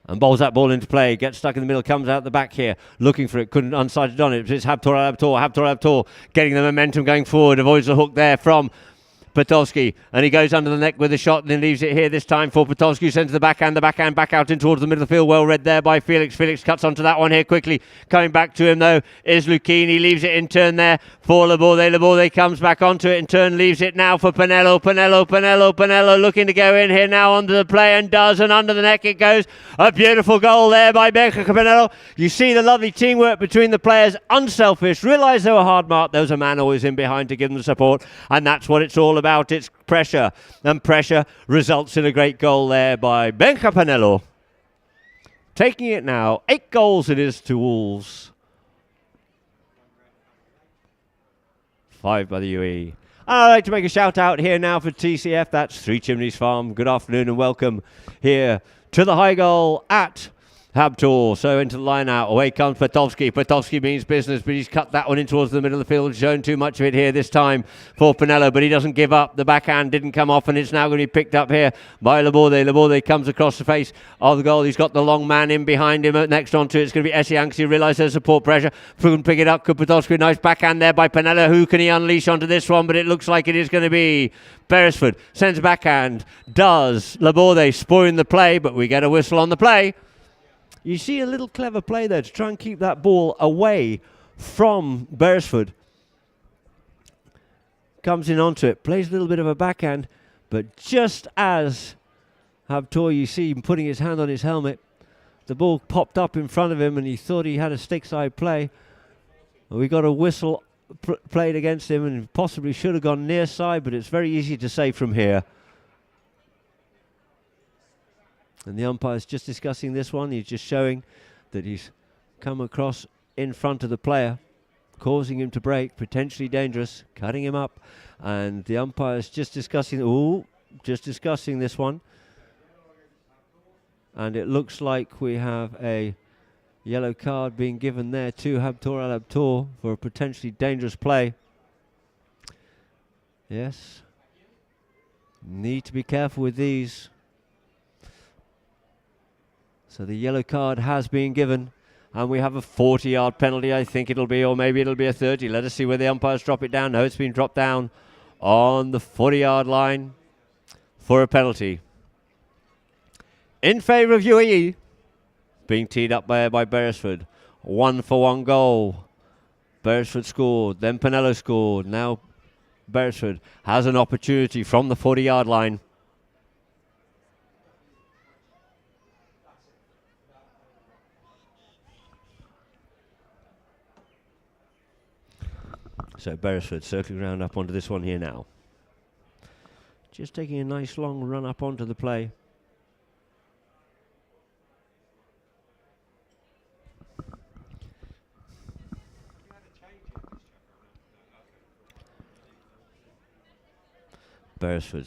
And bowls that ball into play. Gets stuck in the middle. Comes out the back here. Looking for it. Couldn't unsighted on it. It's Habtor getting the momentum going forward. Avoids the hook there from Batovsky, and he goes under the neck with a shot and then leaves it here this time for Batovsky. Sends the backhand back out in towards the middle of the field. Well read there by Felix. Felix cuts onto that one here quickly. Coming back to him though is Lucchini. Leaves it in turn there for Laborde. Laborde comes back onto it in turn. Leaves it now for Pinello. Pinello looking to go in here now onto the play and does, and under the neck it goes. A beautiful goal there by Benja Pinello. You see the lovely teamwork between the players. Unselfish. Realise they were hard marked. There was a man always in behind to give them the support, and that's what it's all about. It's pressure, and pressure results in a great goal there by Benja Pinello. Taking it now, 8 goals it is to Wolves. 5 by the UAE. I'd like to make a shout out here now for TCF. That's Three Chimneys Farm. Good afternoon and welcome here to the high goal at Habtor. So into the line out. Away comes Batovsky. Batovsky means business, but he's cut that one in towards the middle of the field. Shown too much of it here this time for Pinello, but he doesn't give up. The backhand didn't come off, and it's now going to be picked up here by Laborde. Laborde comes across the face of the goal. He's got the long man in behind him. Next on to it's going to be Essianks. You realise there's support pressure. Couldn't pick it up. Could Batovsky. Nice backhand there by Pinello. Who can he unleash onto this one? But it looks like it is going to be Beresford. Sends a backhand. Does Laborde spoiling the play, but we get a whistle on the play. You see a little clever play there to try and keep that ball away from Beresford. Comes in onto it, plays a little bit of a backhand, but just as Habtor, you see him putting his hand on his helmet, the ball popped up in front of him and he thought he had a stick side play. We got a whistle played against him and possibly should have gone near side, but it's very easy to say from here. And the umpire's just discussing this one. He's just showing that he's come across in front of the player, causing him to break, potentially dangerous, cutting him up. And the umpire's just discussing this one. And it looks like we have a yellow card being given there to Habtor Al Habtor for a potentially dangerous play. Yes. Need to be careful with these. So the yellow card has been given, and we have a 40-yard penalty, I think it'll be, or maybe it'll be a 30. Let us see where the umpires drop it down. No, it's been dropped down on the 40-yard line for a penalty. In favour of UAE, being teed up by Beresford. 1-for-1 goal. Beresford scored, then Pinello scored. Now Beresford has an opportunity from the 40-yard line. So Beresford circling around up onto this one here now. Just taking a nice long run up onto the play. Beresford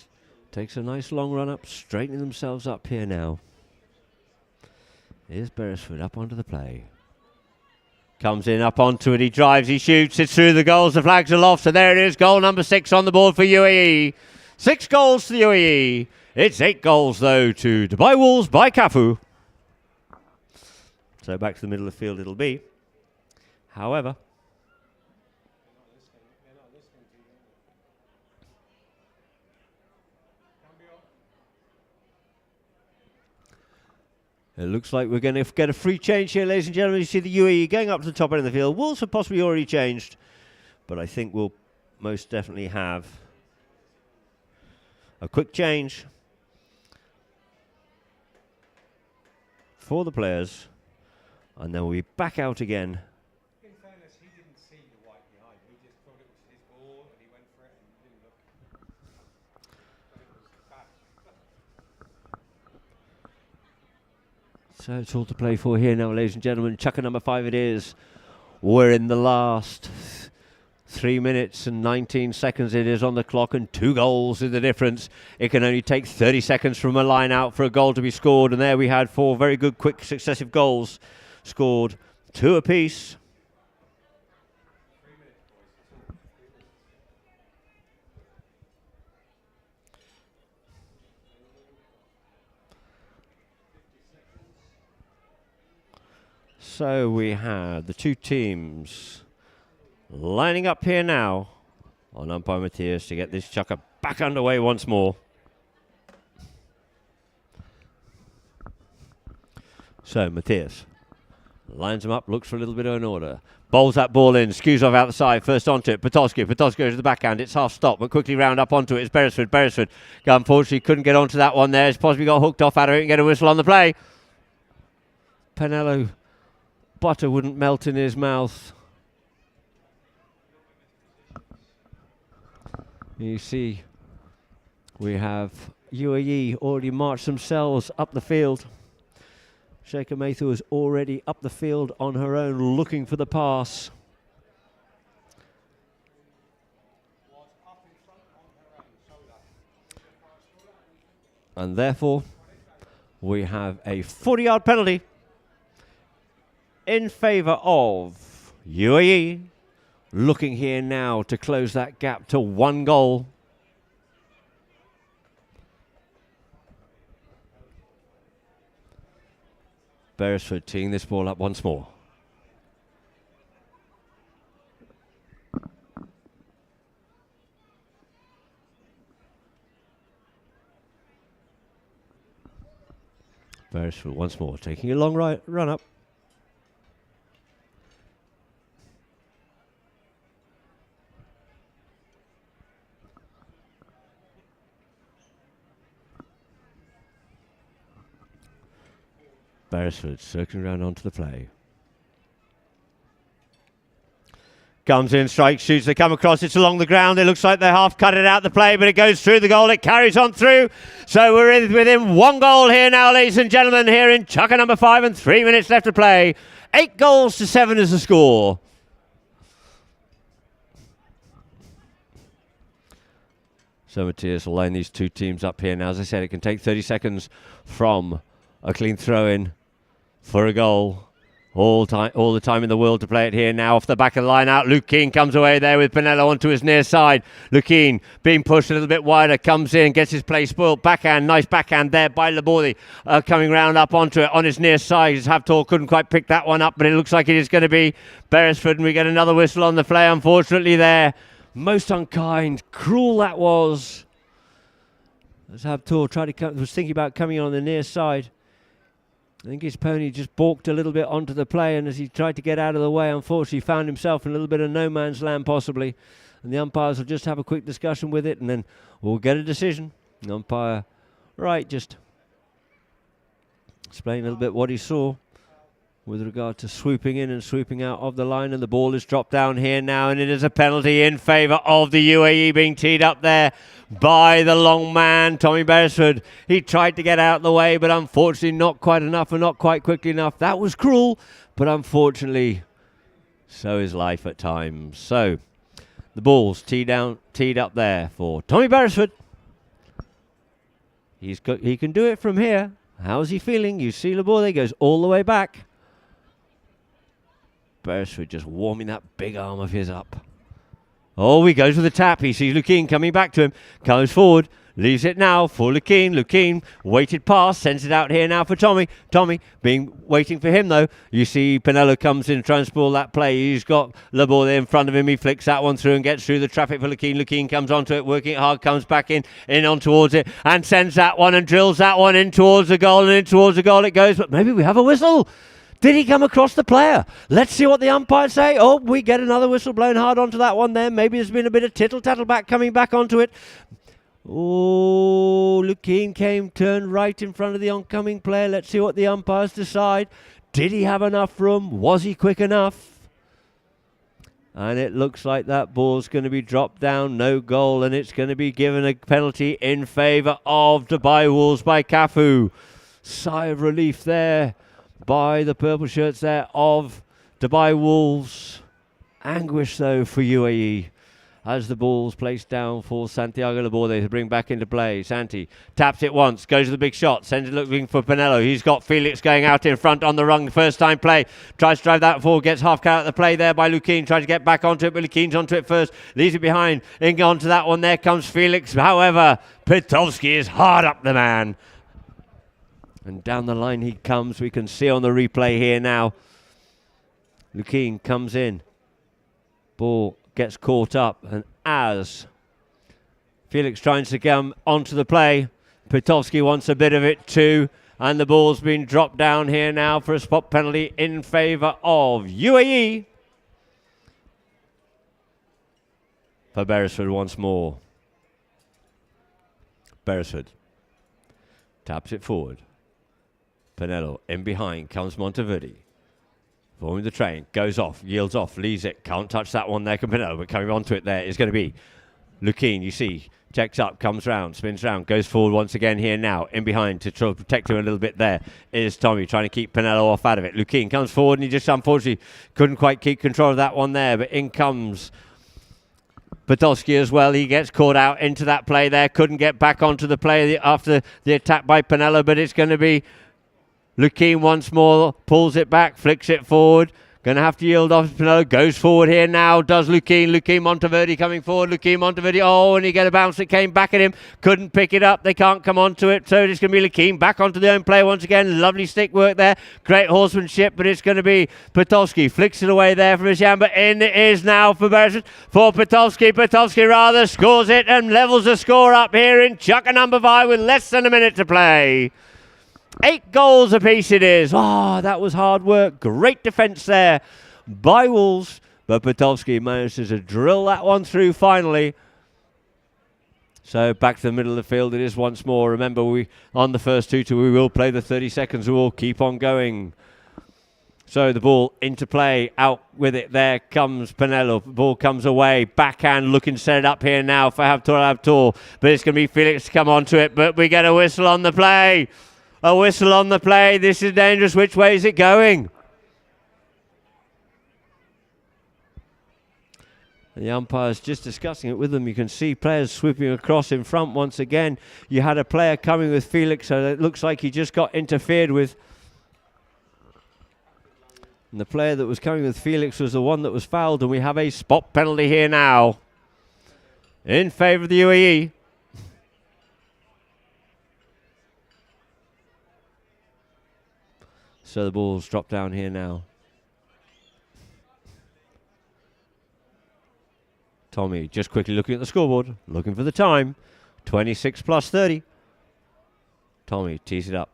takes a nice long run up, straightening themselves up here now. Here's Beresford up onto the play. Comes in up onto it, he drives, he shoots, it's through the goals, the flags aloft, so there it is, goal number 6 on the board for UAE. 6 goals to the UAE. It's 8 goals, though, to Dubai Wolves by Cafu. So back to the middle of the field it'll be. However, it looks like we're going to get a free change here, ladies and gentlemen. You see the UAE going up to the top end of the field. Wolves have possibly already changed, but I think we'll most definitely have a quick change for the players, and then we'll be back out again. In fairness, he didn't see the white behind. He just thought it was his ball and he went for it and didn't look. But it was bad. So it's all to play for here now, ladies and gentlemen. Chucker number 5 it is. We're in the last 3 minutes and 19 seconds it is on the clock, and 2 goals is the difference. It can only take 30 seconds from a line out for a goal to be scored, and there we had 4 very good quick successive goals scored, 2 apiece. So we have the 2 teams lining up here now on umpire Matthias to get this chucker back underway once more. So Matthias lines him up, looks for a little bit of an order. Bowls that ball in, skews off out the side, first onto it. Potosky goes to the backhand. It's half stop, but quickly round up onto it. It's Beresford. Beresford, unfortunately, couldn't get onto that one there. He's possibly got hooked off out of it and get a whistle on the play. Penello, butter wouldn't melt in his mouth. You see, we have UAE already marched themselves up the field. Sheikha Mathu is already up the field on her own, looking for the pass. And therefore, we have a 40-yard penalty in favour of UAE. Looking here now to close that gap to 1 goal. Beresford teeing this ball up once more. Beresford once more taking a long run up. Beresford circling around onto the play. Comes in, strikes, shoots, they come across, it's along the ground. It looks like they half cut it out the play, but it goes through the goal, it carries on through. So we're within 1 goal here now, ladies and gentlemen, here in chucker number 5 and 3 minutes left to play. 8 goals to 7 is the score. So Matthias will line these 2 teams up here now. As I said, it can take 30 seconds from a clean throw-in for a goal. All the time in the world to play it here now. Off the back of the line out, Luke Keane comes away there with Pinello onto his near side. Luke Keane being pushed a little bit wider, comes in, gets his play spoiled. Backhand, nice backhand there by Laborde, coming round up onto it on his near side. His Havtor couldn't quite pick that one up, but it looks like it is going to be Beresford, and we get another whistle on the play, unfortunately there. Most unkind, cruel that was. As Havtor was thinking about coming on the near side. I think his pony just balked a little bit onto the play, and as he tried to get out of the way, unfortunately found himself in a little bit of no man's land possibly. And the umpires will just have a quick discussion with it, and then we'll get a decision. The umpire, just explain a little bit what he saw with regard to swooping in and swooping out of the line, and the ball is dropped down here now, and it is a penalty in favour of the UAE, being teed up there by the long man, Tommy Beresford. He tried to get out of the way, but unfortunately not quite enough and not quite quickly enough. That was cruel, but unfortunately, so is life at times. So the ball's teed up there for Tommy Beresford. He can do it from here. How's he feeling? You see Laborde goes all the way back. Beresford just warming that big arm of his up. Oh, he goes with the tap. He sees Lukien coming back to him. Comes forward. Leaves it now for Lukien. Lukien waited pass. Sends it out here now for Tommy. Tommy waiting for him though. You see Pinello comes in, tries to spoil that play. He's got the ball there in front of him. He flicks that one through and gets through the traffic for Lukien. Lukien comes onto it, working it hard, comes back in on towards it and sends that one and drills that one in towards the goal, and in towards the goal it goes. But maybe we have a whistle. Did he come across the player? Let's see what the umpires say. Oh, we get another whistle blown hard onto that one there. Maybe there's been a bit of tittle-tattle back coming back onto it. Oh, Lukien turned right in front of the oncoming player. Let's see what the umpires decide. Did he have enough room? Was he quick enough? And it looks like that ball's going to be dropped down, no goal, and it's going to be given a penalty in favour of Dubai Wolves by Cafu. Sigh of relief there by the purple shirts there of Dubai Wolves. Anguish though for UAE as the ball's placed down for Santiago Laborde to bring back into play. Santi taps it once, goes to the big shot, sends it looking for Pinello. He's got Felix going out in front on the run, first time play, tries to drive that forward, gets half cut out of the play there by Lukien, tries to get back onto it, but Lukien's onto it first, leaves it behind, in onto that one, there comes Felix. However, Pitowski is hard up the man. And down the line he comes. We can see on the replay here now. Lukien comes in. Ball gets caught up. And as Felix tries to come onto the play, Pitowski wants a bit of it too. And the ball's been dropped down here now for a spot penalty in favour of UAE. For Beresford once more. Beresford taps it forward. Pinello in behind, comes Monteverde. Forming the train, goes off, yields off, leaves it. Can't touch that one there, Pinello, but coming onto it there is going to be Lukien, you see. Checks up, comes round, spins round, goes forward once again here now. In behind to try to protect him a little bit there is Tommy, trying to keep Pinello off out of it. Lukien comes forward and he just unfortunately couldn't quite keep control of that one there, but in comes Podolski as well. He gets caught out into that play there, couldn't get back onto the play after the attack by Pinello, but it's going to be Lukien once more, pulls it back, flicks it forward. Going to have to yield off. Pinello goes forward here now, does Lukien. Lukien Monteverde coming forward. Lukien Monteverde, oh, and he got a bounce that came back at him. Couldn't pick it up. They can't come onto it. So it's going to be Lukien back onto the own player once again. Lovely stick work there. Great horsemanship, but it's going to be Pitowski. Flicks it away there from his hand, but in it is now for Beresford. For Pitowski. Pitowski rather scores it and levels the score up here in Chucker number 5 with less than a minute to play. 8 goals apiece it is. Oh, that was hard work. Great defence there by Wolves. But Pitowski manages to drill that one through finally. So back to the middle of the field it is once more. Remember, on the first 2-2, we will play the 30 seconds. We will keep on going. So the ball into play. Out with it. There comes Pinello. Ball comes away. Backhand looking to set it up here now for Habtour. But it's going to be Felix to come onto it. But we get a whistle on the play. A whistle on the play. This is dangerous. Which way is it going? And the umpire's just discussing it with them. You can see players swooping across in front once again. You had a player coming with Felix, so it looks like he just got interfered with. And the player that was coming with Felix was the one that was fouled, and we have a spot penalty here now in favour of the UAE. So the ball's dropped down here now. Tommy just quickly looking at the scoreboard, looking for the time. 26 plus 30. Tommy tees it up.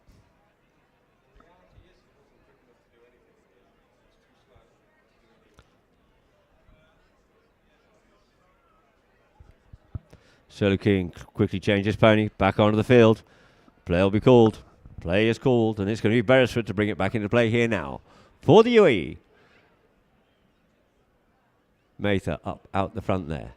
So Lukien quickly changes pony, back onto the field. Play will be called. Play is called, and it's going to be Beresford to bring it back into play here now for the UAE. Mather up out the front there.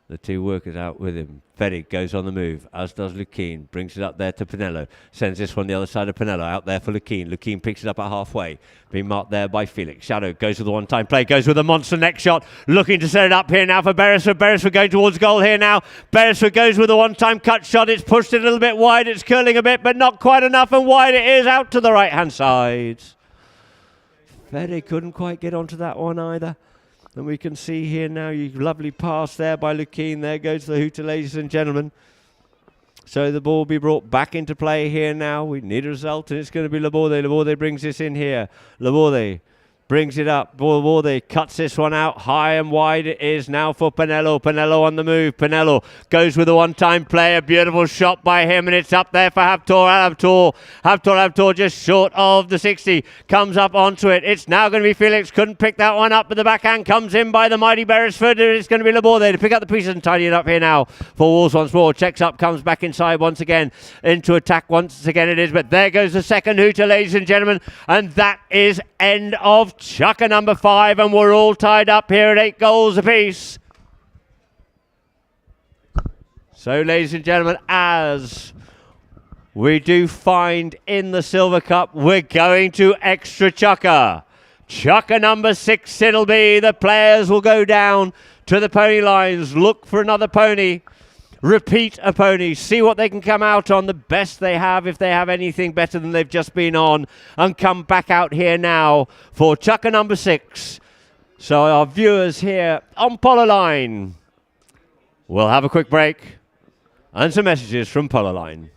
The two workers out with him. Fedig goes on the move, as does Lukien. Brings it up there to Pinello. Sends this one the other side of Pinello. Out there for Lukien. Lukien picks it up at halfway. Being marked there by Felix. Shadow goes with the one-time play. Goes with a monster neck shot. Looking to set it up here now for Beresford. Beresford going towards goal here now. Beresford goes with a one-time cut shot. It's pushed it a little bit wide. It's curling a bit, but not quite enough. And wide it is out to the right-hand side. Fede couldn't quite get onto that one either. And we can see here now, you lovely pass there by Lukeen. There goes the hooter, ladies and gentlemen. So the ball will be brought back into play here now. We need a result, and it's going to be Laborde. Laborde brings this in here. Laborde brings it up. Laborde cuts this one out. High and wide it is now for Pinello. Pinello on the move. Pinello goes with a one-time play. A beautiful shot by him, and it's up there for Habtor. Habtor just short of the 60. Comes up onto it. It's now going to be Felix. Couldn't pick that one up, but the backhand comes in by the mighty Beresford. It's going to be Laborde to pick up the pieces and tidy it up here now for Wolves once more. Checks up, comes back inside once again. Into attack once again it is, but there goes the second hooter, ladies and gentlemen, and that is end of Chucker number 5, and we're all tied up here at 8 goals apiece. So, ladies and gentlemen, as we do find in the Silver Cup, we're going to extra Chucker. Chucker number 6 it'll be. The players will go down to the pony lines, look for another pony. Repeat a pony, see what they can come out on, the best they have if they have anything better than they've just been on, and come back out here now for Chucker number 6. So our viewers here on Polo Line, we'll have a quick break and some messages from Polo Line.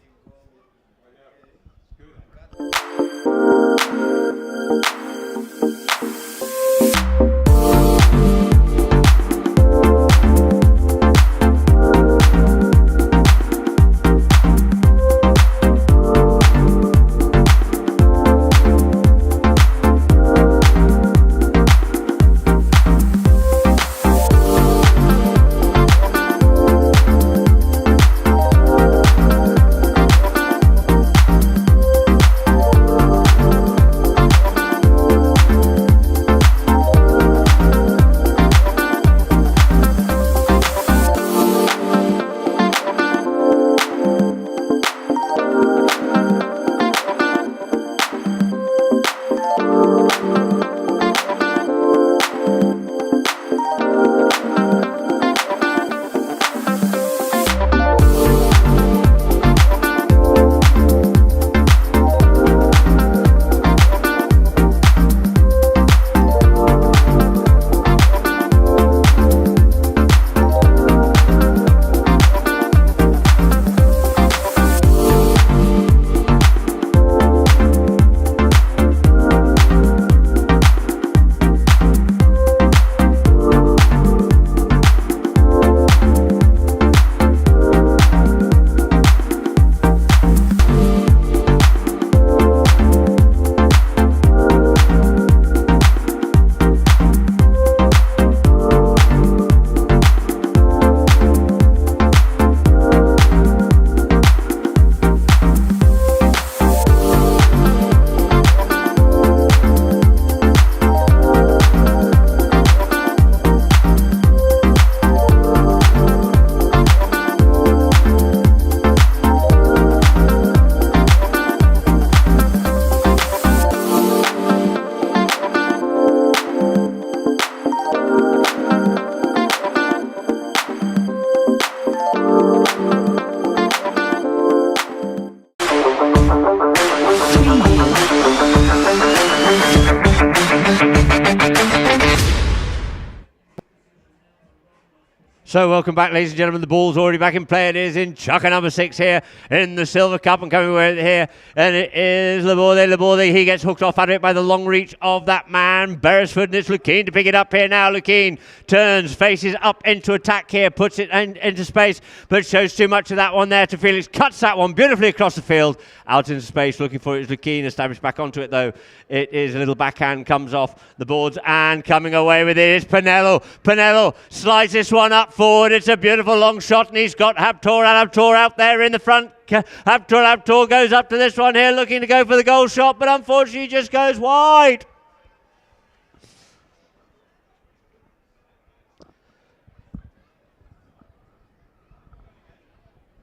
So welcome back, ladies and gentlemen. The ball's already back in play. It is in Chucker number 6 here in the Silver Cup, and coming with it here, and it is Laborde. Laborde, he gets hooked off at it by the long reach of that man, Beresford, and it's Lukeen to pick it up here now. Lukeen turns, faces up into attack here, puts it into space, but shows too much of that one there to Felix. Cuts that one beautifully across the field, out into space, looking for it is Lukeen, established back onto it though. It is a little backhand, comes off the boards, and coming away with it is Pinello. Pinello slides this one up forward. It's a beautiful long shot, and he's got Habtor out there in the front. Habtor goes up to this one here, looking to go for the goal shot, but unfortunately just goes wide.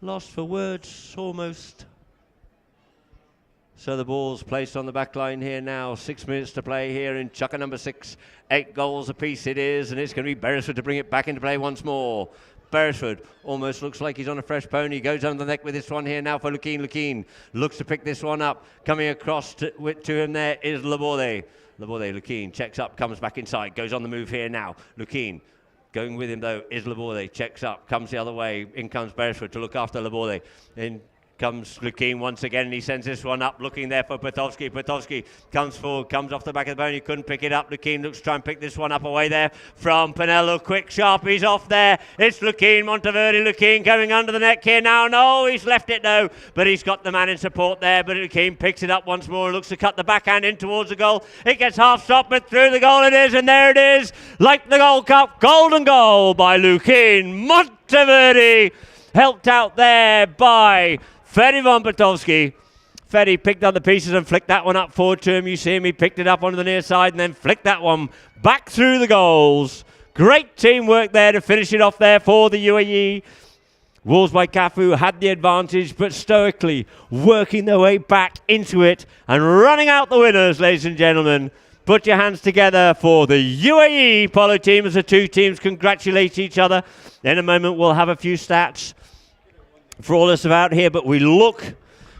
Lost for words, almost. So the ball's placed on the back line here now. 6 minutes to play here in Chucker number 6. 8 goals apiece it is, and it's going to be Beresford to bring it back into play once more. Beresford almost looks like he's on a fresh pony. Goes under the neck with this one here now for Lukeen. Lukeen looks to pick this one up. Coming across to him there is Laborde. Lukeen checks up, comes back inside, goes on the move here now. Lukeen going with him though is Laborde. Checks up, comes the other way. In comes Beresford to look after Laborde. In comes Lukeen once again, and he sends this one up, looking there for Potowski. Potowski comes forward, comes off the back of the bone. He couldn't pick it up. Lukeen looks to try and pick this one up away there from Pinello. Quick, sharp, he's off there. It's Lukeen, Monteverde. Lukeen going under the neck here now. No, he's left it though, but he's got the man in support there. But Lukeen picks it up once more and looks to cut the backhand in towards the goal. It gets half stopped, but through the goal it is, and there it is, like the Gold Cup, golden goal by Lukeen Monteverde. Helped out there by Ferdy von Potowski. Ferdy picked up the pieces and flicked that one up forward to him. You see him, he picked it up onto the near side and then flicked that one back through the goals. Great teamwork there to finish it off there for the UAE. Wolves by Cafu had the advantage, but stoically working their way back into it and running out the winners, ladies and gentlemen. Put your hands together for the UAE polo team as the two teams congratulate each other. In a moment, we'll have a few stats for all us about here, but we look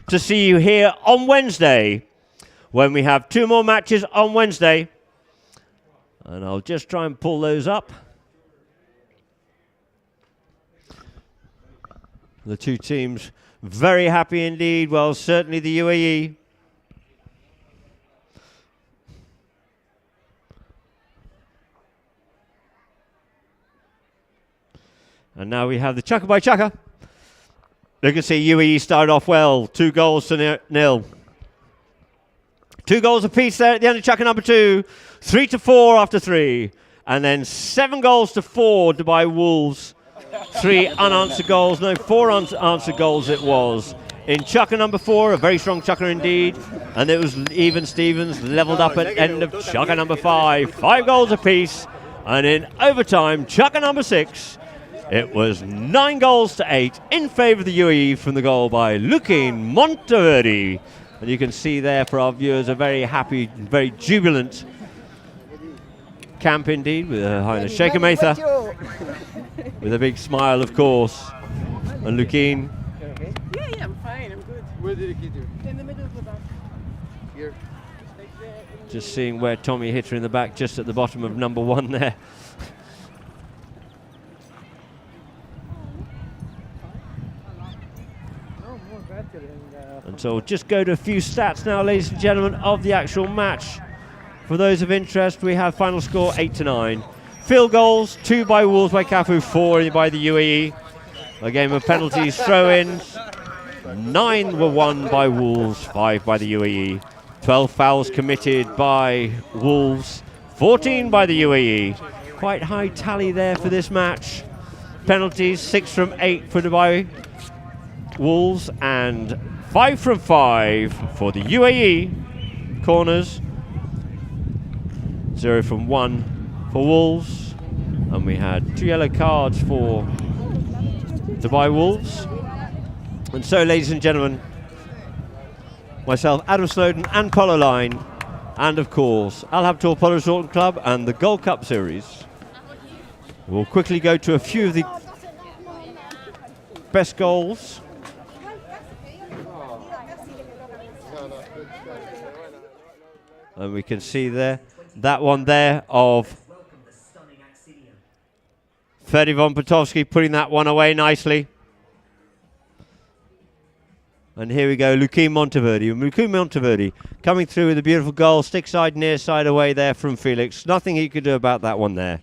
to see you here on Wednesday when we have two more matches on Wednesday. And I'll just try and pull those up. The two teams very happy indeed. Well, certainly the UAE. And now we have the Chukka by Chukka. You can see UAE started off well, 2 goals to 0. 2 goals apiece there at the end of Chukka number 2, 3-4 after 3, and then 7 goals to 4 by Wolves. 3 unanswered goals, no, 4 unanswered goals it was. In Chukka number 4, a very strong Chukka indeed, and it was even Stevens leveled up at end of Chukka number 5, 5 goals apiece, and in overtime, Chukka number 6. It was 9 goals to 8 in favour of the UAE from the goal by Lukeen Monteverde. And you can see there for our viewers a very happy, very jubilant camp indeed, with Her Highness Sheikh Matha, with a big smile of course. And Lukeen. Yeah, I'm fine, I'm good. Where did it hit you? In the middle of the back. Here. Just seeing where Tommy hit her in the back, just at the bottom of number 1 there. And so we'll just go to a few stats now, ladies and gentlemen, of the actual match. For those of interest, we have final score 8-9. Field goals, 2 by Wolves by Cafu, 4 by the UAE. A game of penalties, throw-ins. 9 were won by Wolves, 5 by the UAE. 12 fouls committed by Wolves, 14 by the UAE. Quite high tally there for this match. Penalties, 6 from 8 for Dubai Wolves and 5 from 5 for the UAE. Corners, 0 from 1 for Wolves. And we had 2 yellow cards for Dubai Wolves. And so, ladies and gentlemen, myself, Adam Snowden, and Polo Line, and of course, Al Habtoor Polo Resort and Club and the Gold Cup Series. We'll quickly go to a few of the best goals. And we can see there, that one there of Ferdy von Potowski putting that one away nicely. And here we go, Lukeen Monteverde. Lukeen Monteverde coming through with a beautiful goal, stick side, near side away there from Felix. Nothing he could do about that one there.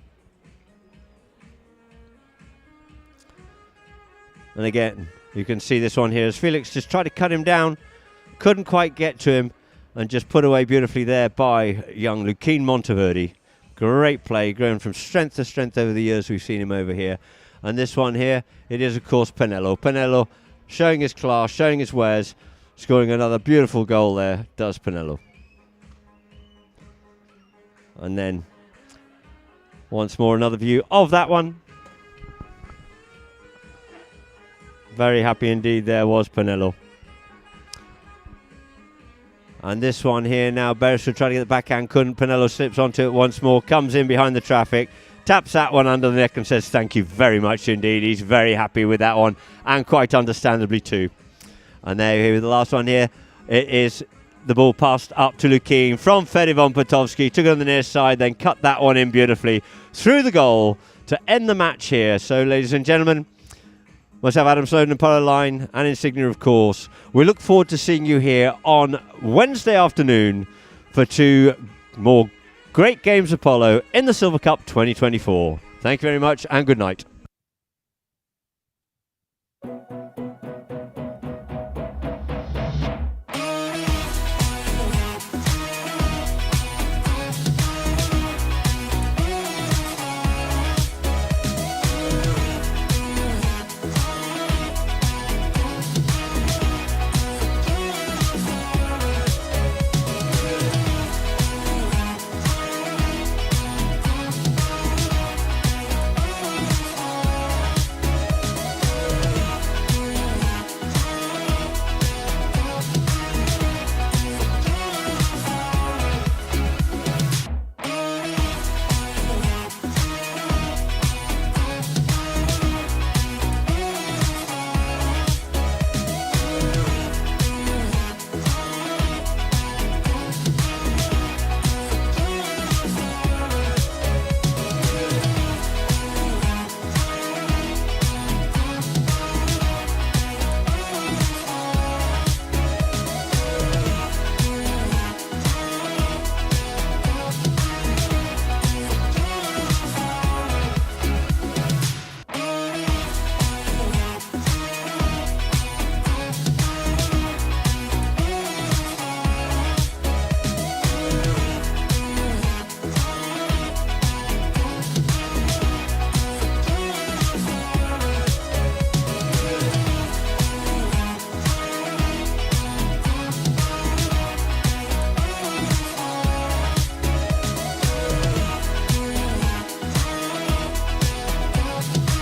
And again, you can see this one here as Felix just tried to cut him down, couldn't quite get to him, and just put away beautifully there by young Lukeen Monteverde. Great play, growing from strength to strength over the years we've seen him over here. And this one here, it is of course Pinello. Pinello showing his class, showing his wares, scoring another beautiful goal there, does Pinello. And then, once more, another view of that one. Very happy indeed there was Pinello. And this one here now, Beresford trying to get the backhand, couldn't. Pinello slips onto it once more, comes in behind the traffic, taps that one under the neck and says thank you very much indeed. He's very happy with that one, and quite understandably too. And there here with the last one here, it is the ball passed up to Lukin from Fedivon Potovsky, took it on the near side, then cut that one in beautifully through the goal to end the match here. So, ladies and gentlemen, must have Adam Snowden and Polo Line and Insignia, of course. We look forward to seeing you here on Wednesday afternoon for 2 more great games of polo in the Silver Cup 2024. Thank you very much and good night.